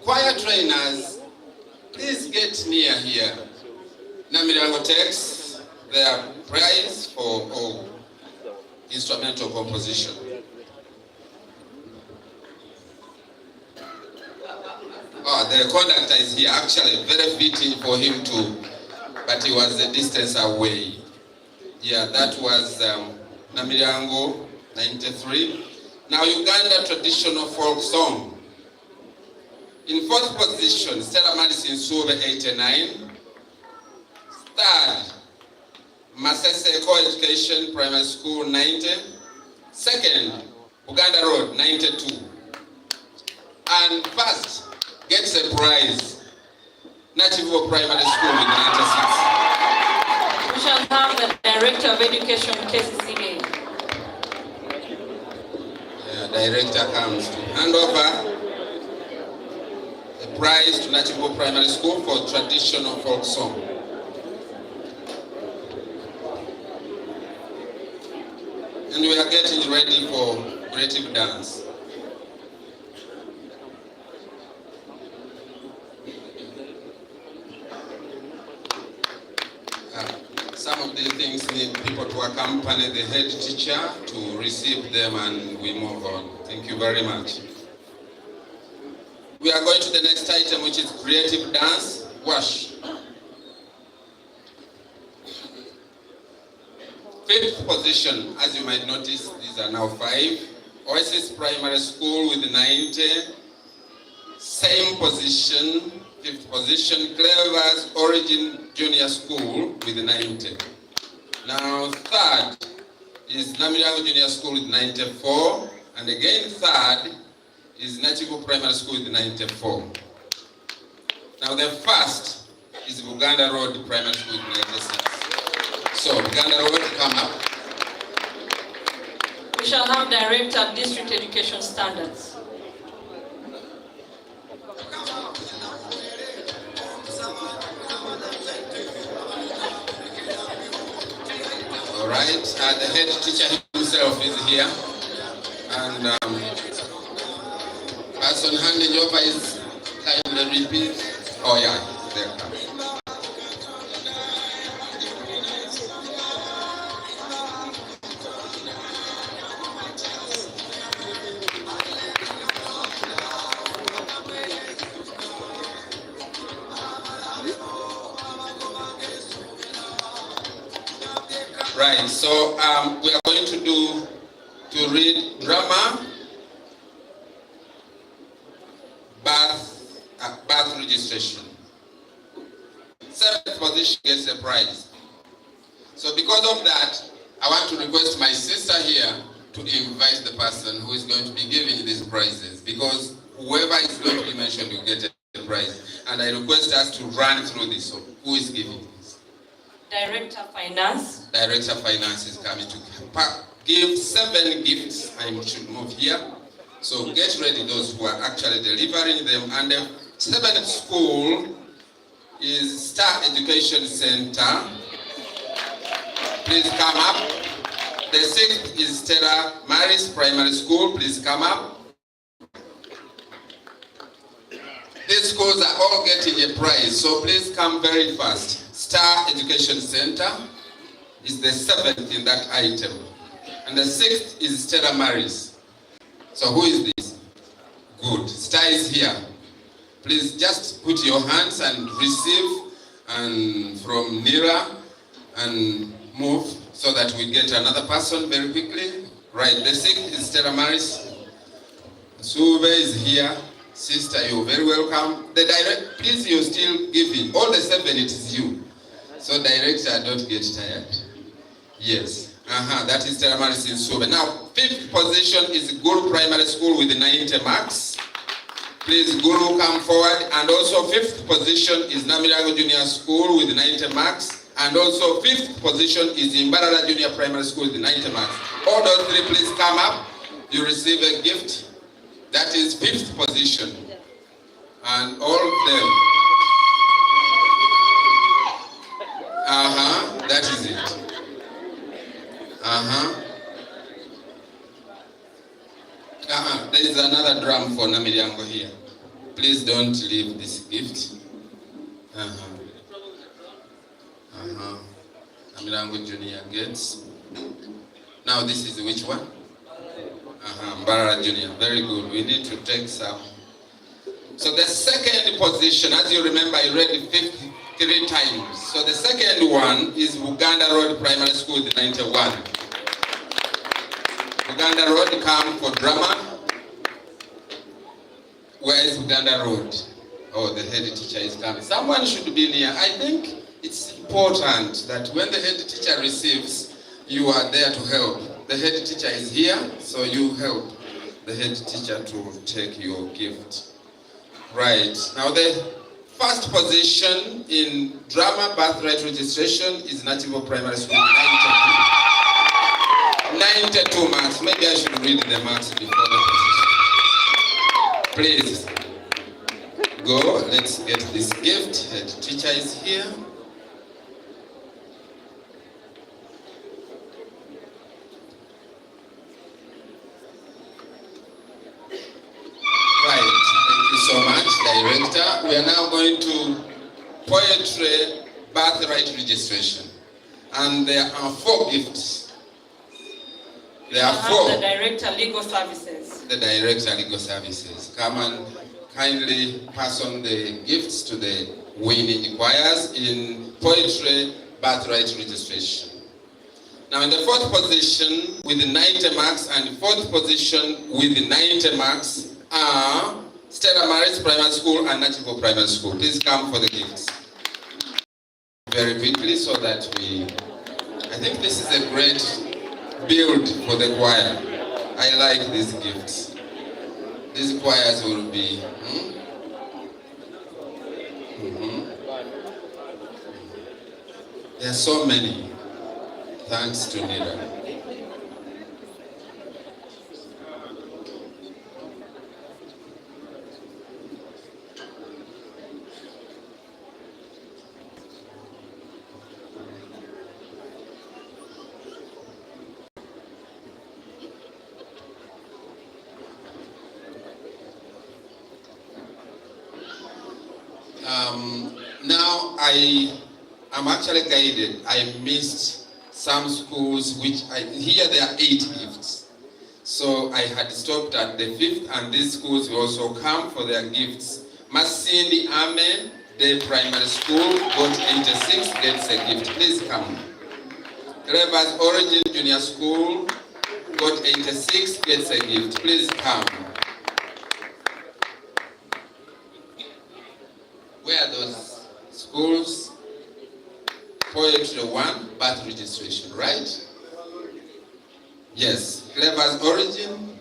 Choir trainers, please get near here. Namiliango takes their prize for instrumental composition. The conductor is here. Actually, very fitting for him to, but he was a distance away. Yeah, that was Namiliango, 93. Now, Uganda traditional folk song. In fourth position, Stella Madison Sube 89. Third, Masese Co-Education Primary School 90. Second, Uganda Road 92. And first gets a prize, Nachivo Primary School with 96. We shall have the Director of Education, Kazi-Njema. Director comes to hand over the prize to Nachivo Primary School for traditional folk song. And we are getting ready for creative dance. Some of the things need people to accompany the head teacher to receive them, and we move on. Thank you very much. We are going to the next item, which is creative dance. Wash. Fifth position, as you might notice, these are now 5. Oasis Primary School with 90. Same position, 5th position, Clever's Origin Junior School with 90. Now, 3rd is Namirango Junior School with 94. And again, 3rd is Nachigo Primary School with 94. Now, the 1st is Buganda Road Primary School with 96. So, Buganda Road, come up. We shall have Director of District Education Standards. All right, the head teacher himself is here. And person handing over is kindly repeat. Oh yeah, there comes. Right, so we are going to read drama, birth registration. 7th position gets a prize. So because of that, I want to request my sister here to invite the person who is going to be giving these prizes, because whoever is going to be mentioned will get a prize. And I request us to run through this. So who is giving this? Director of Finance. Director of Finance is coming to give 7 gifts. I should move here. So get ready, those who are actually delivering them. And the 7th school is Star Education Center. Please come up. The 6th is Stella Maris Primary School. Please come up. These schools are all getting a prize, so please come very fast. Star Education Center is the 7th in that item. And the 6th is Stella Maris. So who is this? Good. Star is here. Please just put your hands and receive and from Nira and move so that we get another person very quickly. Right. The 6th is Stella Maris. Sube is here. Sister, you're very welcome. The director, please, you're still giving. All the 7, it is you. So director, don't get tired. Yes. That is Stella Maris in Sube. Now, 5th position is Guru Primary School with 90 marks. Please, Guru, come forward. And also 5th position is Namirago Junior School with 90 marks. And also 5th position is Imbarara Junior Primary School with 90 marks. All those 3, please come up. You receive a gift. That is 5th position. And all of them. That is it. There is another drum for Namiriango here. Please don't leave this gift. Namiriango Junior gets. Now this is which one? Mbara Junior. Very good. We need to take some. So the 2nd position, as you remember, I read it 53 times. So the 2nd one is Buganda Road Primary School with 91. Uganda Road, come for drama. Where is Uganda Road? Oh, the head teacher is coming. Someone should be near. I think it's important that when the head teacher receives, you are there to help. The head teacher is here, so you help the head teacher to take your gift. Right. Now the first position in drama birthright registration is National Primary School, 92 marks. Maybe I should read the marks before the position. Please, go, let's get this gift. Head teacher is here. Right, thank you so much, Director. We are now going to poetry birthright registration. And there are 4 gifts. There are 4. The Director, Legal Services. The Director, Legal Services. Come and kindly pass on the gifts to the winning choirs in poetry birthright registration. Now in the 4th position with 90 marks and 4th position with 90 marks are Stella Maris Primary School and Nachivo Primary School. Please come for the gifts. Very quickly so that I think this is a great build for the choir. I like these gifts. These choirs will be There are so many. Thanks to Nira. Now I'm actually guided. I missed some schools which here there are 8 gifts. So I had stopped at the 5th and these schools will also come for their gifts. Masindi Ame Day Primary School got 86, gets a gift. Please come. Clever's Origin Junior School got 86, gets a gift. Please come. Where are those schools? Poetry 1, birth registration, right? Yes. Clever's Origin.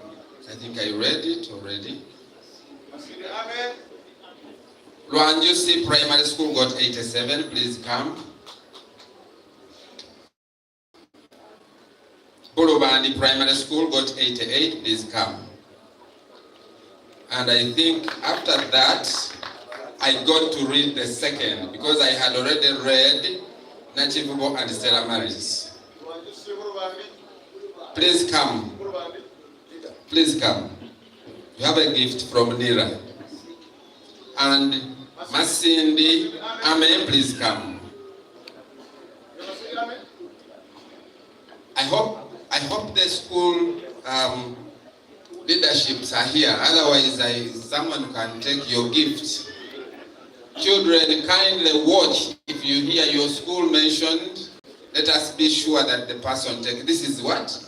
I think I read it already. Luanjusi Primary School got 87. Please come. Bulubandi Primary School got 88. Please come. And I think after that, I got to read the second because I had already read Nachivubo and Stella Maris. Please come. Please come. You have a gift from Nira. And Masindi, Amen, please come. I hope the school leaderships are here. Otherwise, someone can take your gift. Children, kindly watch. If you hear your school mentioned, let us be sure that the person takes. This is what?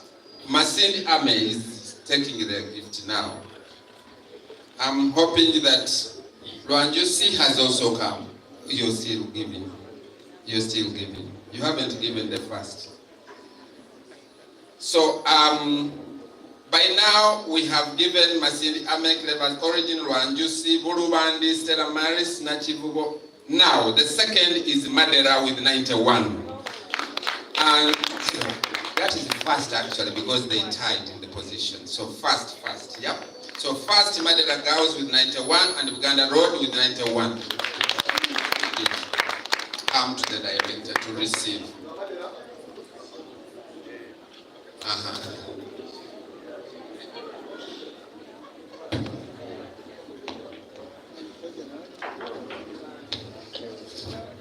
Masindi Ame is taking the gift now. I'm hoping that Luanjusi has also come. You're still giving. You're still giving. You haven't given the first. So, by now, we have given Masindi Ame, Clever's Origin, Luanjusi, Bulubandi, Stella Maris, Nachivubo. Now, the second is Madera with 91. And that is fast actually because they tied in the position. So fast, yeah. So first Madera Girls with 91 and Uganda Road with 91. Come to the director to receive.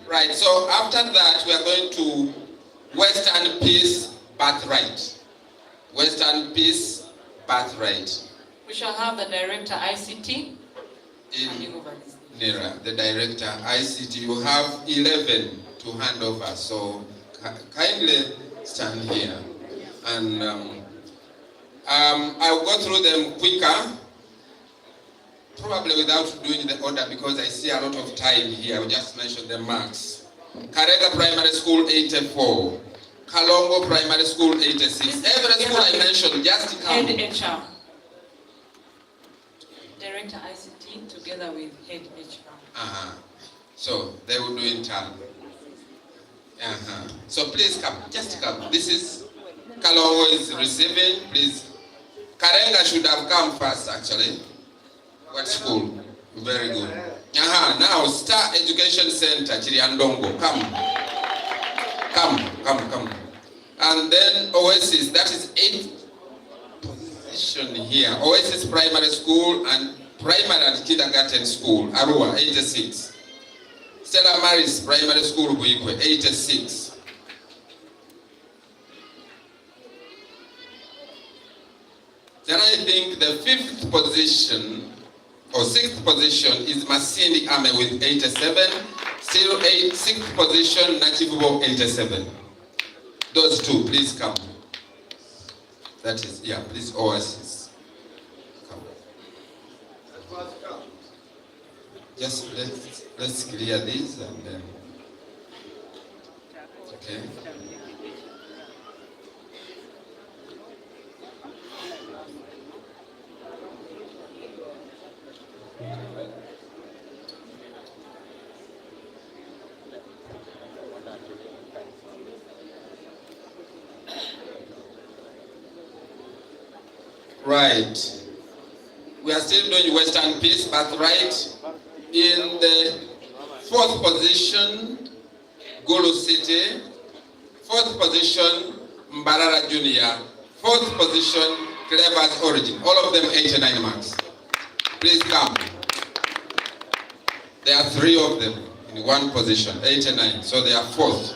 Right, so after that we are going to Western Peace Birthright. Western Peace Birthright. We shall have the Director ICT. Nira, the Director ICT. You have 11 to hand over, so kindly stand here. And I'll go through them quicker, probably without doing the order because I see a lot of time here. I'll just mention the marks. Karega Primary School 84, Kalongo Primary School 86. Every school I mentioned, just come. Head HR. Director ICT together with head HR. So they will do in turn. So please come, just come. This is Kalongo is receiving, please. Karenga should have come first actually. What school? Very good. Now Star Education Center, Chiriandongo, come. And then Oasis, that is 8th position here. Oasis Primary School and Primary and Kindergarten School, Arua, 86. Stella Maris Primary School, Buikwe, 86. Then I think the 5th position or 6th position is Masindi Ame with 87. Still 6th position, Nachivubo 87. Those two, please come. That is, yeah, please Oasis. Come. Just let's clear these and then. Okay. Right. We are still doing Western Peace, but right in the 4th position, Gulu City. 4th position, Mbarara Junior. 4th position, Clever's Origin. All of them 89 marks. Please come. There are 3 of them in one position, 89. So they are 4th.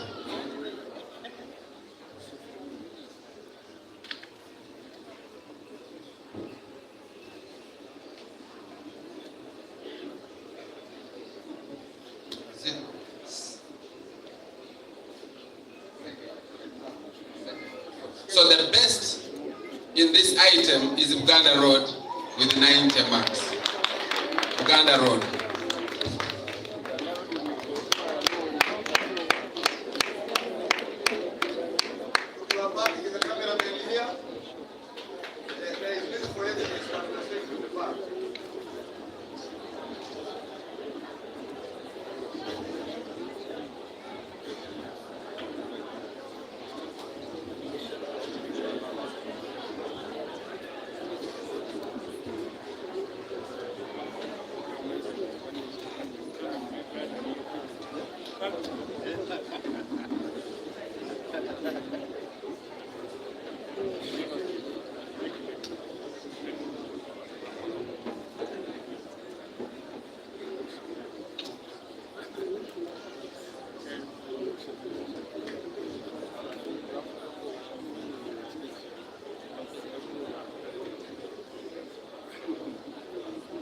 So the best in this item is Uganda Road with 90 marks. Uganda Road.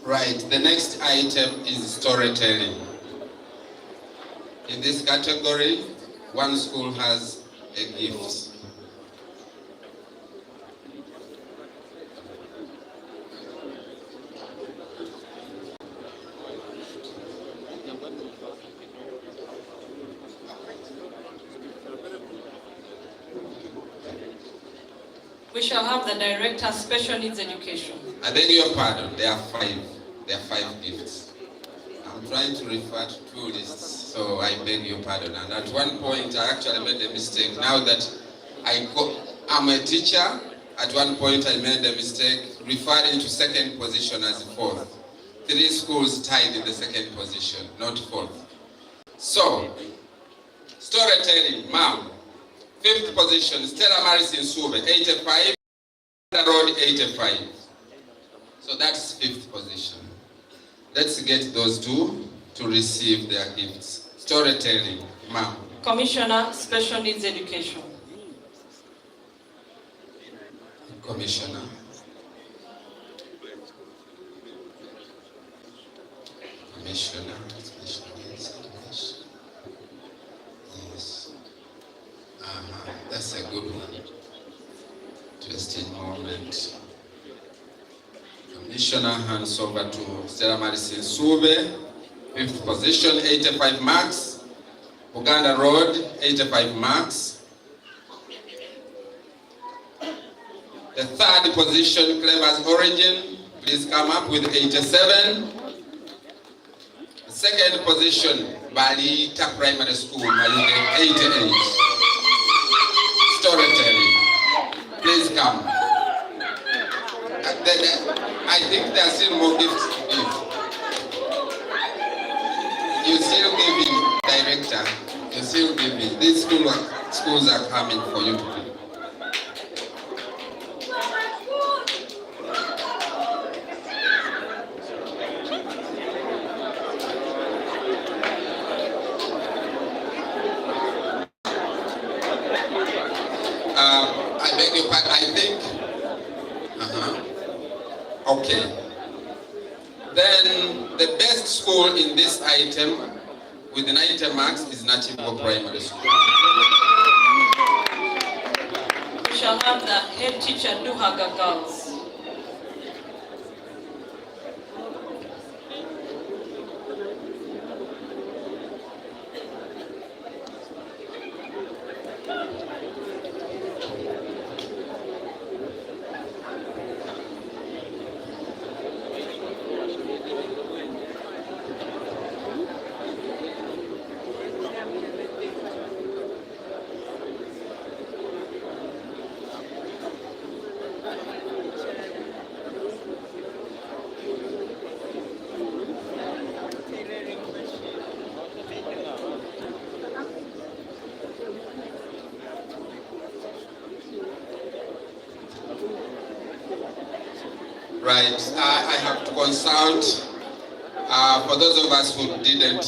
Right, the next item is storytelling. In this category, one school has a gift. We shall have the Director Special Needs Education. I beg your pardon, there are 5. There are 5 gifts. I'm trying to refer to 2 lists, so I beg your pardon. And at one point, I actually made a mistake. Now that I'm a teacher, at one point I made a mistake referring to 2nd position as 4th. 3 schools tied in the 2nd position, not 4th. So, storytelling, ma'am. 5th position, Stella Maris in Sube, 85. Road, 85. So that's 5th position. Let's get those 2 to receive their gifts. Storytelling, ma'am. Commissioner, Special Needs Education. Commissioner. Commissioner, Special Needs Education. Yes. That's a good one. Interesting moment. Petitioner hands over to Sarah Maricin Sube. 5th position, 85 marks. Uganda Road, 85 marks. The 3rd position, Clever's Origin, please come up with 87. The 2nd position, Balita Primary School, 88. Storytelling, please come. I think there are still more gifts to give. You still giving, director. You still giving. These schools are coming for you to give. I beg your pardon, I think. Okay. Then the best school in this item with 90 marks is Nachivo Primary School. We shall have the head teacher Duhaga Girls. Right, I have to consult, for those of us who didn't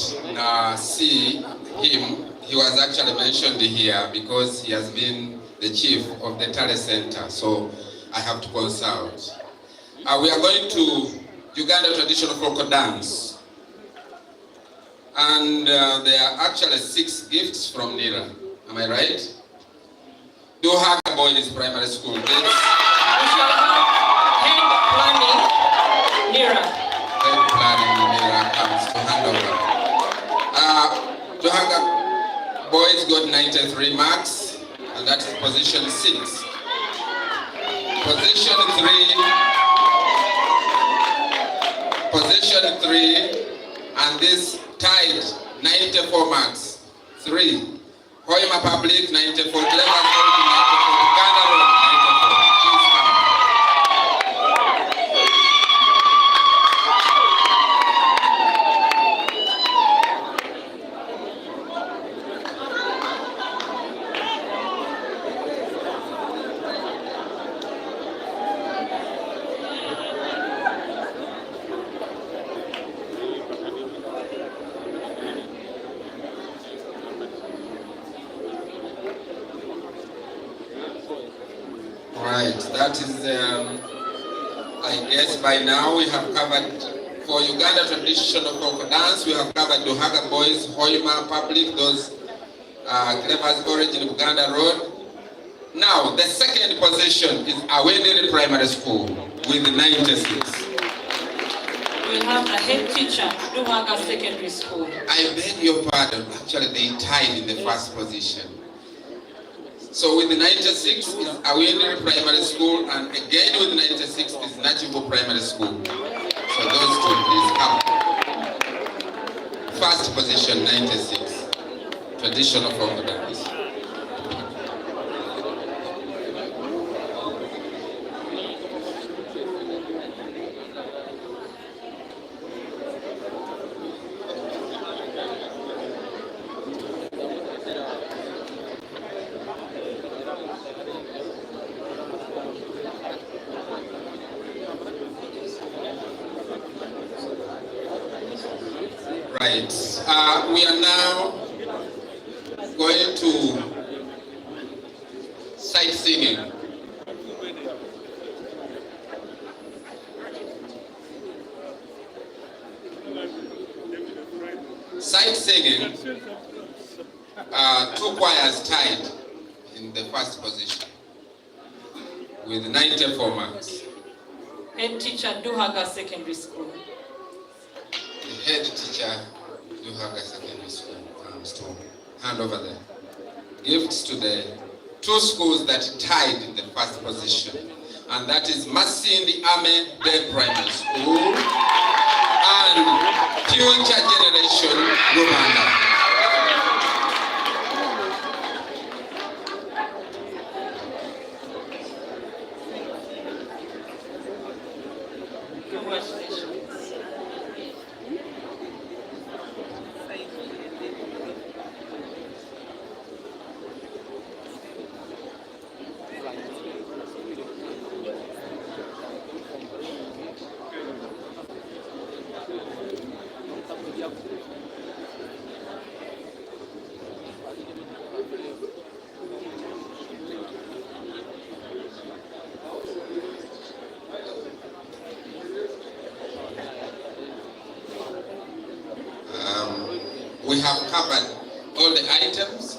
see him, he was actually mentioned here because he has been the chief of the Tale Center, so I have to consult. We are going to Uganda Traditional Folk Dance, and there are actually 6 gifts from Nira, am I right? Duhaga Boys Primary School. Head planning, Nira comes to hand over. Duhaga Boys got 93 marks, and that's position 6. Position 3, and this tied 94 marks. 3. Hoima Public 94, Clever 94, Uganda Road 94. Please come. Right, that is, I guess by now we have covered, for Uganda Traditional Folk Dance, we have covered Duhaga Boys, Hoima Public, those Clever's Origin, Uganda Road. Now, the 2nd position is Awendere Primary School with 96. We'll have the head teacher, Duhaga Secondary School. I beg your pardon, actually they tied in the 1st position. So with the 96 is Awendere Primary School, and again with 96 is Nachivo Primary School. So those 2, please come. 1st position, 96. Traditional folk dance. Right. We are now going to sight singing. Sight singing, 2 choirs tied in the 1st position with 94 marks. Head teacher, Duhaga Secondary School. The head teacher, Duhaga Secondary School, comes to hand over the gifts to the two schools that tied in the first position. And that is Masindi Ame Day Primary School and Future Generation Rwanda. We have covered all the items.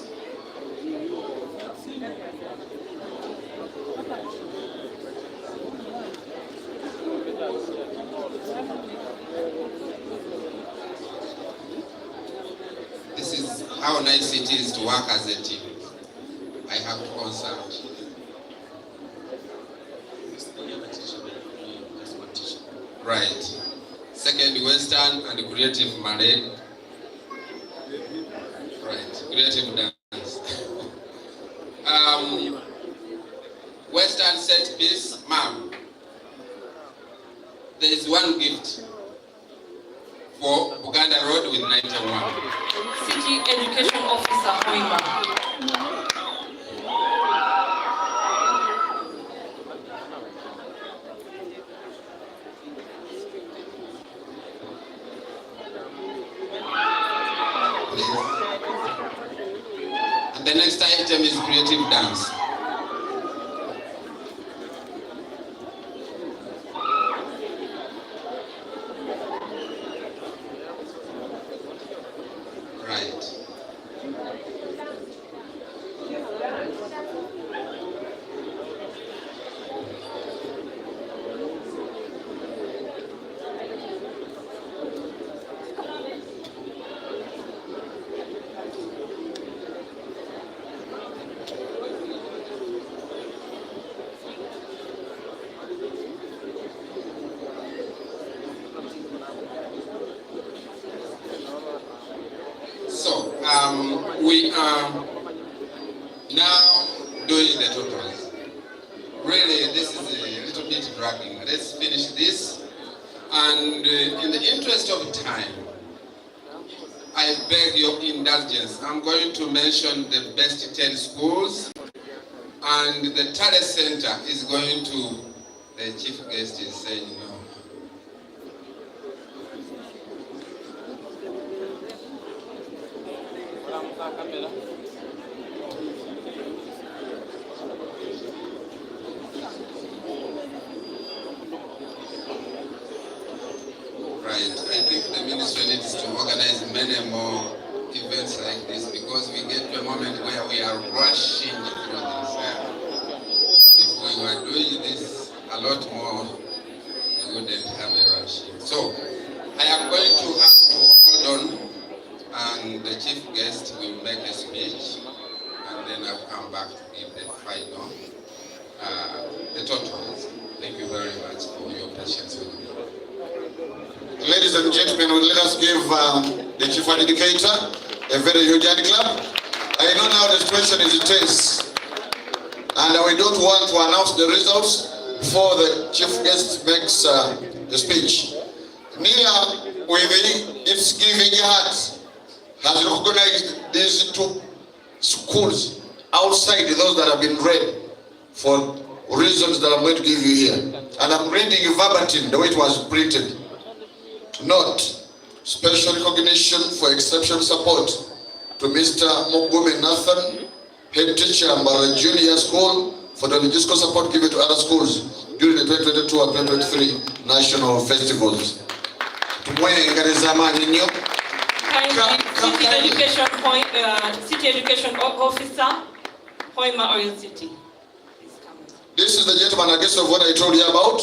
This is how nice it is to work as a team. I have to consult. Right. Second, Western and Creative Marine. Right, creative dance. Western set piece, ma'am. There is one gift for Uganda Road with 91. City Education Officer, Hoima. The next item is creative dance. Right. So, we are now doing the totals. Really, this is a little bit dragging. Let's finish this. And in the interest of time, I beg your indulgence. I'm going to mention the best 10 schools. And the talent center is going to, the chief guest is saying no. Right, I think the ministry needs to organize many more events like this because we get to a moment where we are rushing through this. If we were doing this a lot more, we wouldn't have a rush. So, I am going to have to hold on and the chief guest will make a speech and then I'll come back to give the final, the totals. Thank you very much for your patience with me. Ladies and gentlemen, let us give the chief educator a very huge hand clap. I know now the situation is intense, and we don't want to announce the results before the chief guest makes the speech. Nia, with its giving heart, has recognized these two schools outside those that have been read for reasons that I'm going to give you here. And I'm reading verbatim the way it was printed. Note, special recognition for exceptional support to Mr. Mugume Nathan, head teacher at Mbara Junior School, for the logistical support given to other schools during the 2022 and 2023 national festivals. City Education Officer, Hoima Oil City. This is the gentleman, I guess, of what I told you about.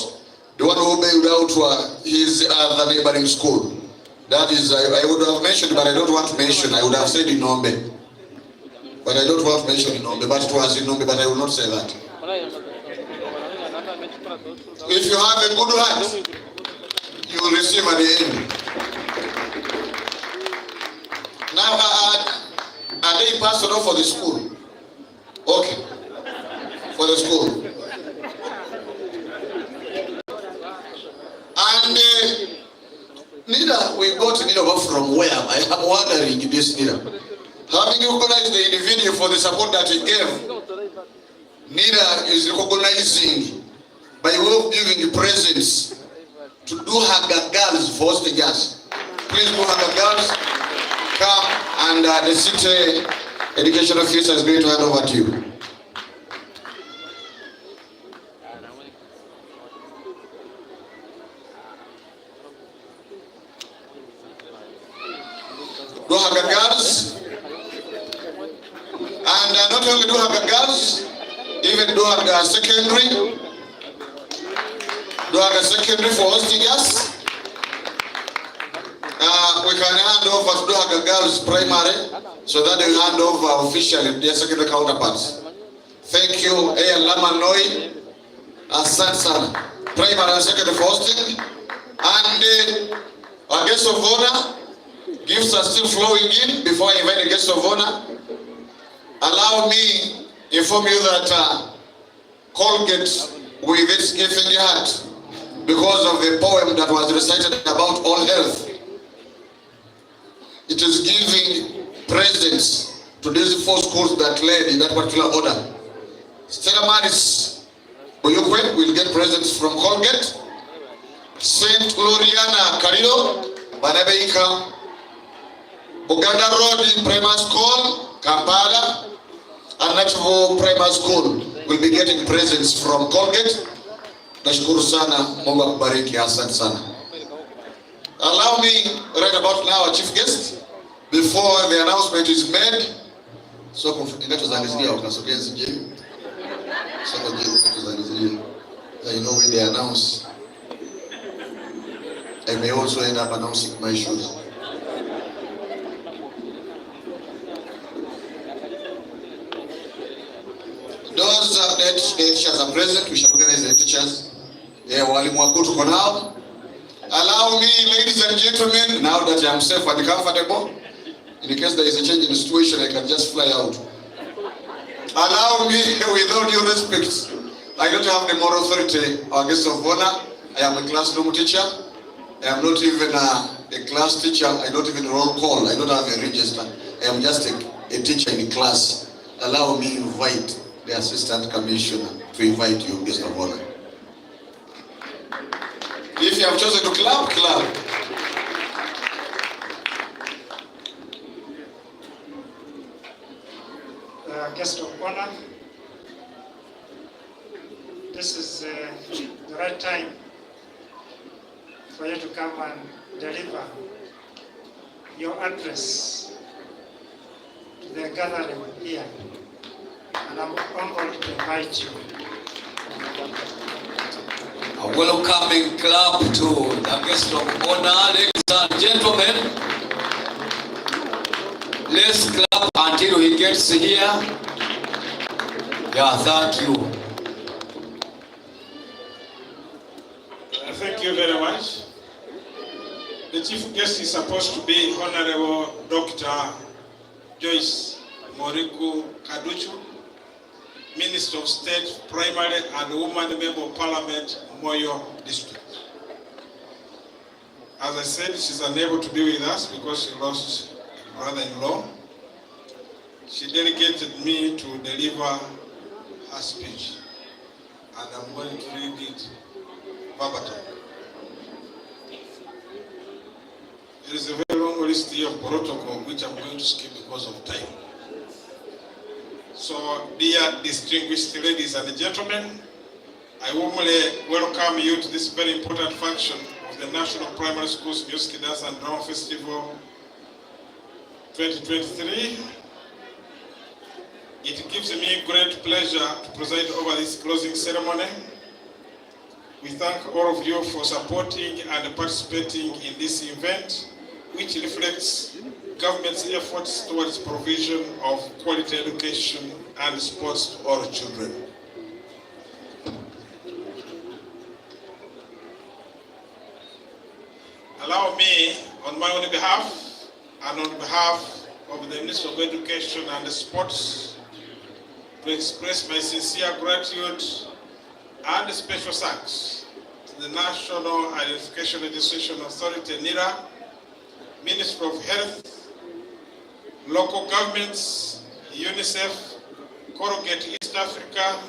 the one who bailed out his other neighboring school. That is, I would have mentioned, but I don't want to mention. I would have said Inombe. But I don't want to mention Inombe, but it was Inombe, but I will not say that. If you have a good heart, you will receive at the end. Now, are they personal for the school? Okay. For the school. And neither we got neither from where? I am wondering this neither. Having recognized the individual for the support that he gave, neither is recognizing by way of giving presents to do Haga girls for hostages. Please do Haga girls. Come and the city education officer is going to hand over to you. Do Haga girls. And not only do Haga girls, even do Haga secondary. Do Haga secondary for hostages. We can hand over to Haga girls primary so that they hand over officially their secondary counterparts. Thank you, Lamanoi, Asante sana. Primary and secondary for hosting. And our guest of honor, gifts are still flowing in. Before I invite the guest of honor, allow me to inform you that Colgate, with its giving heart, because of the poem that was recited about all health, it is giving presents to these 4 schools that led in that particular order. Stella Maris Boyokwe will get presents from Colgate. St. Gloriana Carrillo, Banabeika, Uganda Road Primary School, Kampala, and Nativo Primary School will be getting presents from Colgate. Nashukuru sana, Mungu akubariki, asante sana. Allow me right about now, our chief guest, before the announcement is made. So, I know when they announce, I may also end up announcing my shoes. Those that the teachers are present, we shall recognize the teachers. Walimu wakuu tuko nao. Allow me, ladies and gentlemen, now that I am safe and comfortable, in case there is a change in the situation, I can just fly out. Allow me, with all due respect, I don't have the moral authority, our guest of honor. I am a classroom teacher. I am not even a class teacher. I don't even roll call. I don't have a register. I am just a teacher in class. Allow me to invite the assistant commissioner to invite you, guest of honor. If you have chosen to clap, clap. Guest of honor, this is the right time for you to come and deliver your address to the gathering here, and I'm humbled to invite you. A welcoming clap to the guest of honor, ladies and gentlemen. Let's clap until he gets here. Yeah, thank you. Thank you very much. The chief guest is supposed to be Honorable Dr. Joyce Moriku Kaduchu, Minister of State, Primary and Woman Member of Parliament, Moyo District. As I said, she's unable to be with us because she lost a brother-in-law. She delegated me to deliver her speech, and I'm going to read it verbatim. There is a very long list here of protocol which I'm going to skip because of time. So, dear distinguished ladies and gentlemen, I warmly welcome you to this very important function of the National Primary Schools Music, Dance and Drama Festival 2023. It gives me great pleasure to preside over this closing ceremony. We thank all of you for supporting and participating in this event, which reflects government's efforts towards provision of quality education and sports to all children. Allow me, on my own behalf and on behalf of the Minister of Education and Sports, to express my sincere gratitude and special thanks to the National Identification Registration Authority, NIRA, Ministry of Health, local governments, UNICEF, Corrugate East Africa,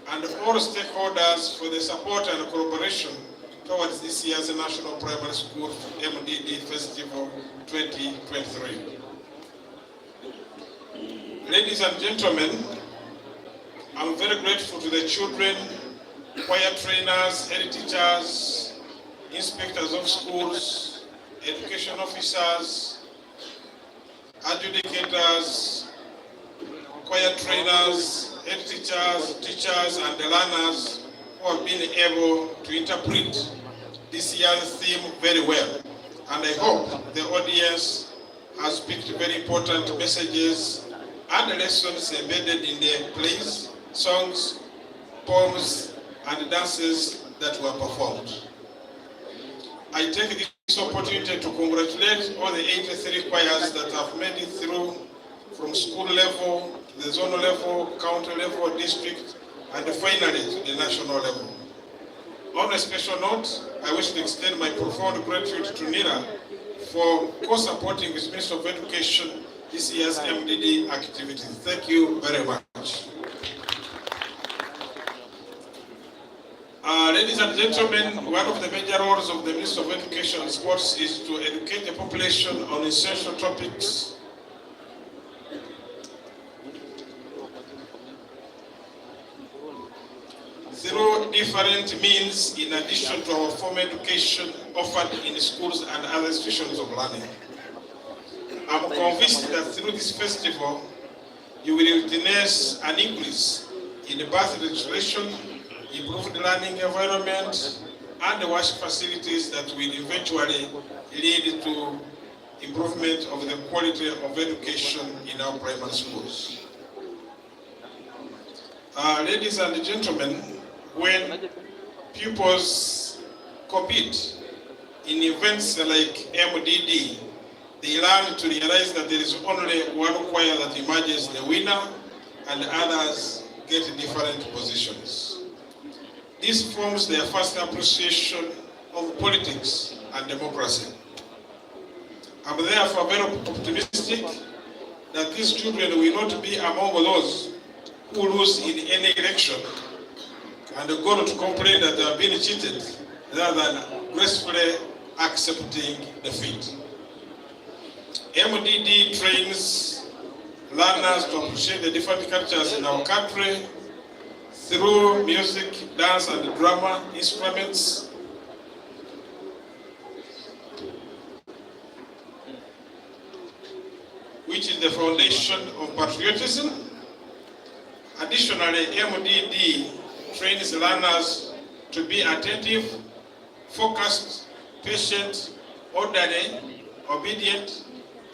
and all stakeholders for the support and cooperation towards this year's National Primary School MDD Festival 2023. Ladies and gentlemen, I'm very grateful to the children, choir trainers, head teachers, inspectors of schools, education officers, adjudicators, choir trainers, head teachers, teachers, and the learners who have been able to interpret this year's theme very well. And I hope the audience has picked very important messages and lessons embedded in the plays, songs, poems, and dances that were performed. I take this opportunity to congratulate all the 83 choirs that have made it through from school level to the zonal level, county level, district, and finally to the national level. On a special note, I wish to extend my profound gratitude to NIRA for co-supporting with Ministry of Education this year's MDD activities. Thank you very much. Ladies and gentlemen, one of the major roles of the Ministry of Education and Sports is to educate the population on essential topics through different means in addition to our formal education offered in schools and other institutions of learning. I'm convinced that through this festival, you will witness an increase in the birth registration, improved learning environment, and the worship facilities that will eventually lead to improvement of the quality of education in our primary schools. Ladies and gentlemen, when pupils compete in events like MDD, they learn to realize that there is only one choir that emerges the winner and others get different positions. This forms their first appreciation of politics and democracy. I'm therefore very optimistic that these children will not be among those who lose in any election and go to complain that they have been cheated rather than gracefully accepting defeat. MDD trains learners to appreciate the different cultures in our country through music, dance, and drama instruments. Which is the foundation of patriotism. Additionally, MDD trains learners to be attentive, focused, patient, orderly, obedient,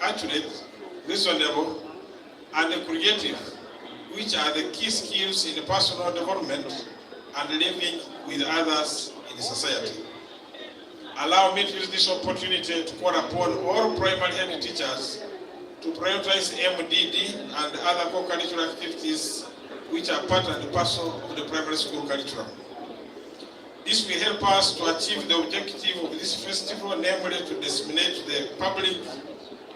accurate, reasonable, and creative, which are the key skills in personal development and living with others in society. Allow me to use this opportunity to call upon all primary head teachers to prioritize MDD and other co-curricular activities which are part and parcel of the primary school curriculum. This will help us to achieve the objective of this festival, namely to disseminate to the public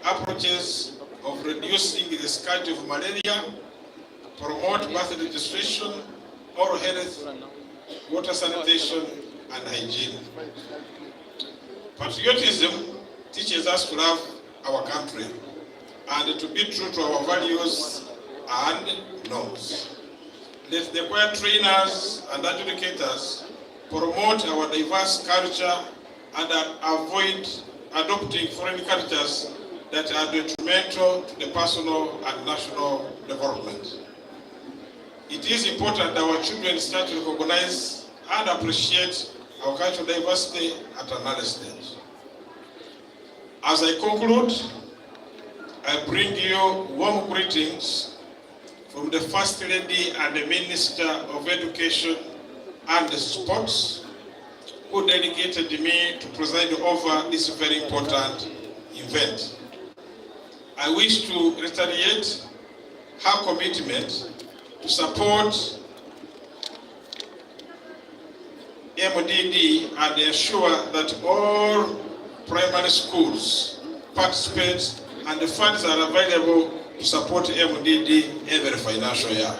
approaches of reducing the scourge of malaria, promote birth registration, oral health, water sanitation, and hygiene. Patriotism teaches us to love our country and to be true to our values and norms. Let the choir trainers and educators promote our diverse culture and avoid adopting foreign cultures that are detrimental to the personal and national development. It is important that our children start to recognize and appreciate our cultural diversity at another stage. As I conclude, I bring you warm greetings from the First Lady and the Minister of Education and Sports, who dedicated me to preside over this very important event. I wish to reiterate her commitment to support MDD and ensure that all primary schools participate and the funds are available to support MDD every financial year.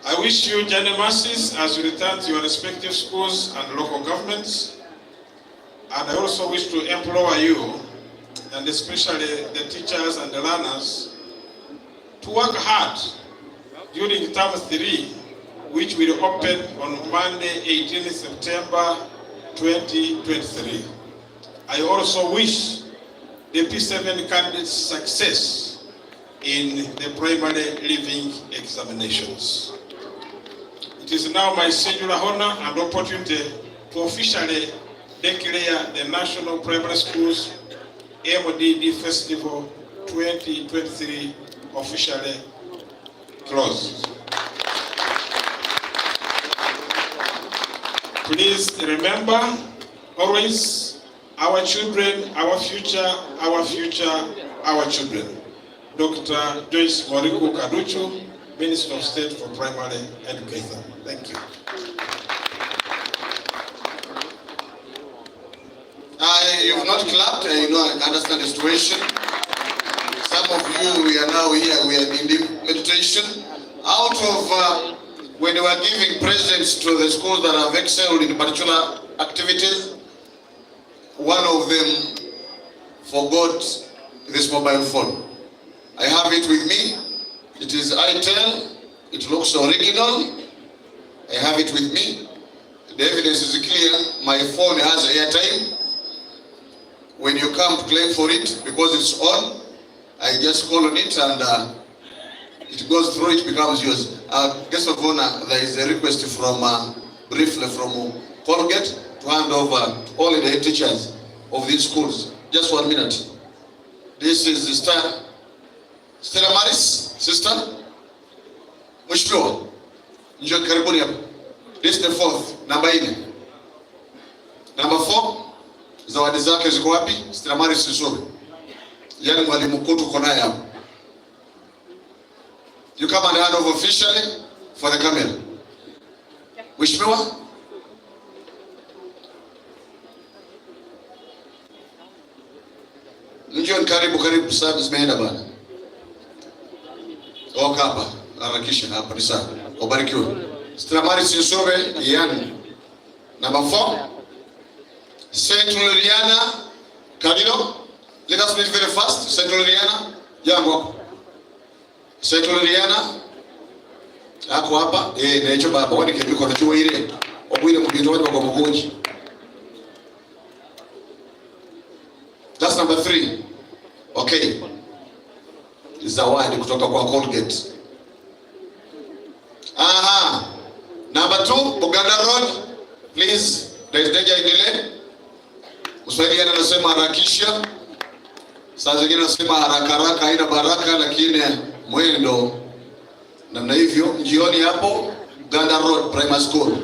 I wish you journey mercies as you return to your respective schools and local governments. And I also wish to implore you, and especially the teachers and the learners, to work hard during term 3, which will open on Monday, 18 September 2023. I also wish the P7 candidates success in the primary living examinations. It is now my singular honor and opportunity to officially declare the National Primary Schools MDD Festival 2023 officially closed. Please remember always our children, our future, our future, our children. Dr. Joyce Moriku Kaduchu, Minister of State for Primary Education. Thank you. You've not clapped, I understand the situation. Some of you, we are now here, we are in deep meditation. Out of, when they were giving presents to the schools that have excelled in particular activities, one of them forgot this mobile phone. I have it with me. It is itel. It looks original. I have it with me. The evidence is clear. My phone has airtime. When you come to claim for it, because it's on, I just call on it and it goes through, it becomes yours. Guest of honor, there is a request from, briefly from Colgate to hand over to all the head teachers of these schools. Just 1 minute. This is the star. Stella Maris, sister. Mheshimiwa, njoo karibuni hapa. This is the fourth, number 4. Number 4, zawadi zake ziko wapi? Stella Maris Nsobe. Yani mwalimu mkuu tuko naye hapa. You come and hand over officially for the camera. Mheshimiwa. Njoo karibu sana zimeenda bana. Oka hapa, harakisha hapa ni sawa. Ubarikiwe. Stella Maris Nsobe, yani number 4. Saint Liliana Kadino. Let us meet very fast. Saint Liliana, yangu. Saint Liliana hapo hapa na hicho baba wani kibiko na chuo ile obwile mubito wani kwa mgonji. That's number 3. Okay. Zawadi kutoka kwa Colgate. Aha. Number 2, Buganda Road. Please, daiteja endelee. Mswahili anasema harakisha. Saa zingine anasema haraka haina baraka, lakini mwendo namna hivyo. Jioni hapo Buganda Road Primary School.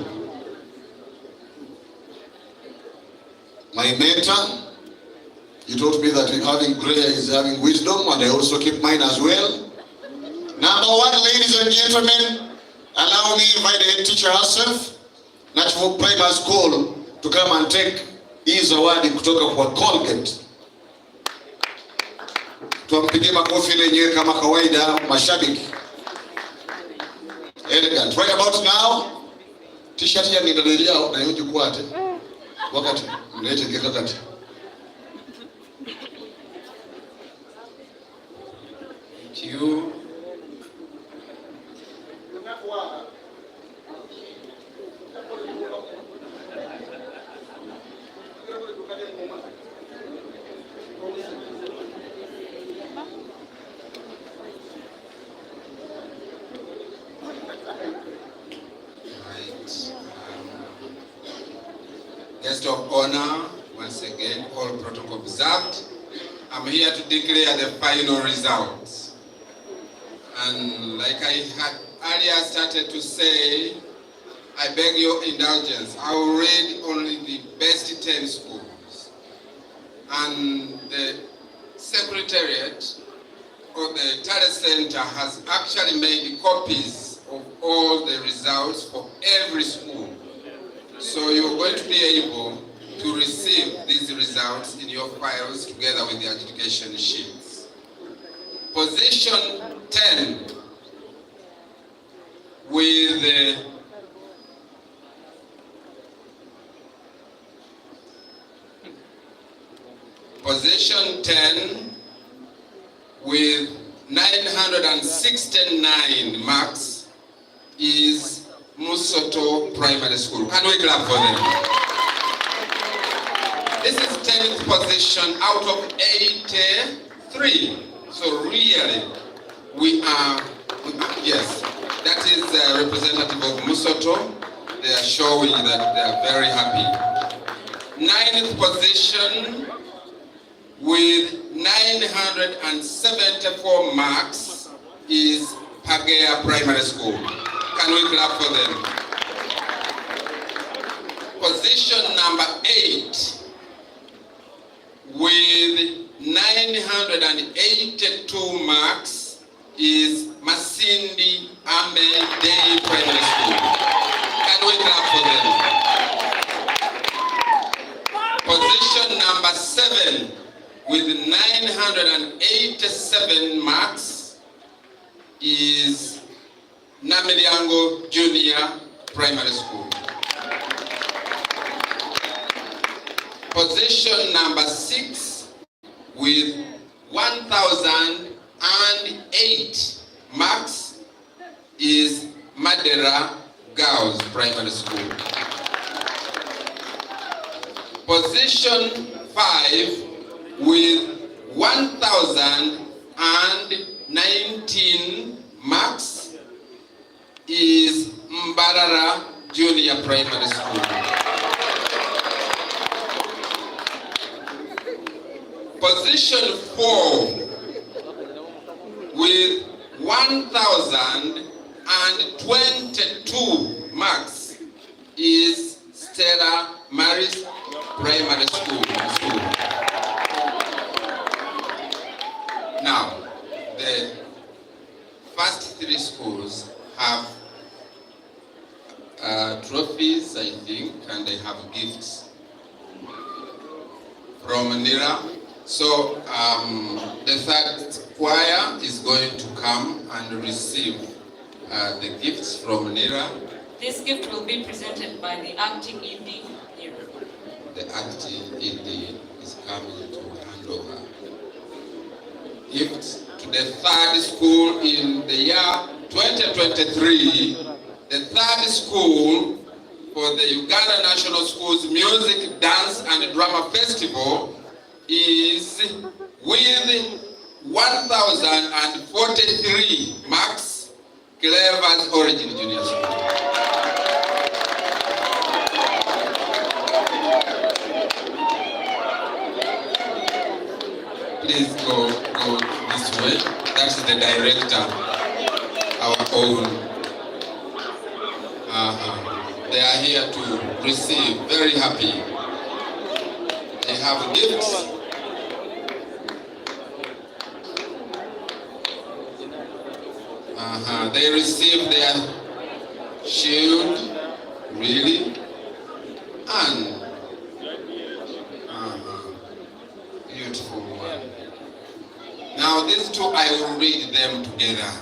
My mentor, you taught me that having prayer is having wisdom, and I also keep mine as well. Number 1, ladies and gentlemen, allow me to invite the head teacher herself, Natural Primary School, to come and take hii zawadi kutoka kwa Colgate. Tuampigie makofi lenyewe kama kawaida mashabiki. Elegant. Right about now, t-shirt ya nidadeli yao na yuji kuate. Wakati mlete kikakati. Thank you. honor, once again, all protocol observed, I'm here to declare the final results. And like I had earlier started to say, I beg your indulgence. I will read only the best 10 schools. And the Secretariat or the Talent Center has actually made copies of all the results for every school. So you're going to be able to receive these results in your files together with the adjudication sheets. Position 10 with position 10 with 969 marks is Musoto Primary School. Can we clap for them? This is 10th position out of 83. So really, we are yes, that is representative of Musoto. They are showing that they are very happy. 9th position with 974 marks is Pagea Primary School. Can we clap for them? Position number 8 with 982 marks is Masindi Ame Day Primary School. Can we clap for them? Position number 7 with 987 marks is Namiliango Junior Primary School. Position number 6 with 1,008 marks is Madera Girls Primary School. Position 5 with 1,019 marks is Mbarara Junior Primary School. Position 4 with 1,022 marks is Stella Maris Primary School. Now, the first 3 schools have trophies, I think, and they have gifts from NIRA. So the third choir is going to come and receive the gifts from NIRA. This gift will be presented by the acting ED here. The acting ED is coming to hand over gifts to the third school in the year 2023. The third school for the Uganda National Schools Music, Dance and Drama Festival is with 1,043 marks, Clever's Origin Junior School. Please go this way. That's the director, our own. They are here to receive, very happy. They have gifts. They receive their shield, really, and beautiful one. Now these two, I will read them together.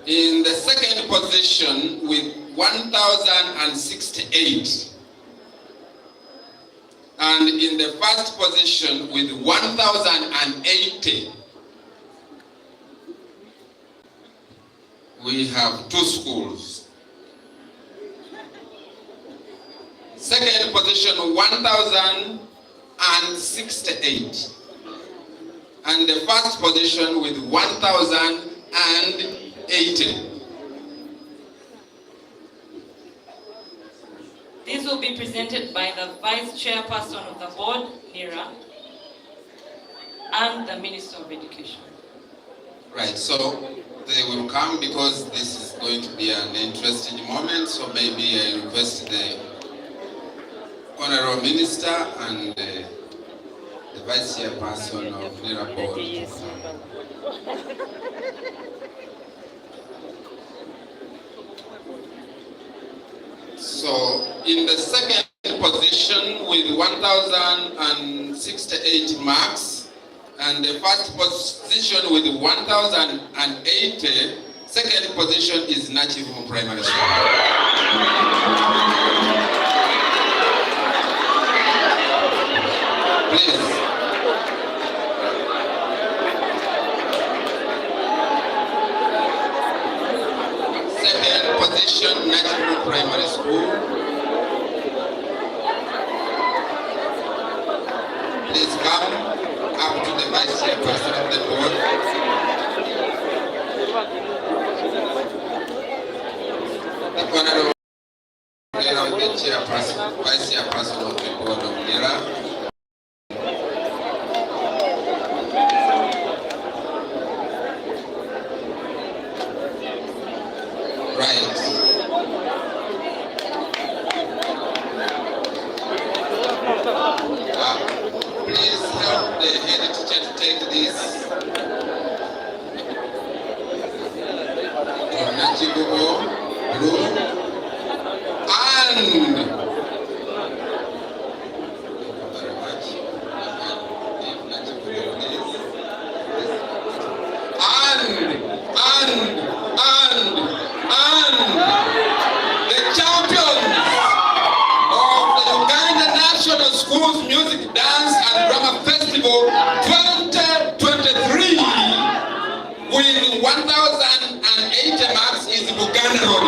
In the second position with 1,068, and in the first position with 1,080, we have 2 schools. Second position 1,068, and the first position with 1,080. These will be presented by the Vice Chairperson of the Board, Nira, and the Minister of Education. Right, so they will come because this is going to be an interesting moment, so maybe I request the Honorable Minister and the Vice Chairperson of NERA Board to come. So, in the second position with 1,068 marks, and the first position with 1,080, second position is Kazi-Njema Primary School. Please. Second position, Kazi-Njema Primary School. Please come up to the Vice Chairperson of the Board. The Honorable the Chairperson, Vice Chairperson of the Board of NERA. Right. Please help the head teacher to take this. Kazi-Njema blue and very much. And the champions of the Uganda National Schools Music, Dance and Drama Festival 2023 with 1,080 marks is Uganda Road.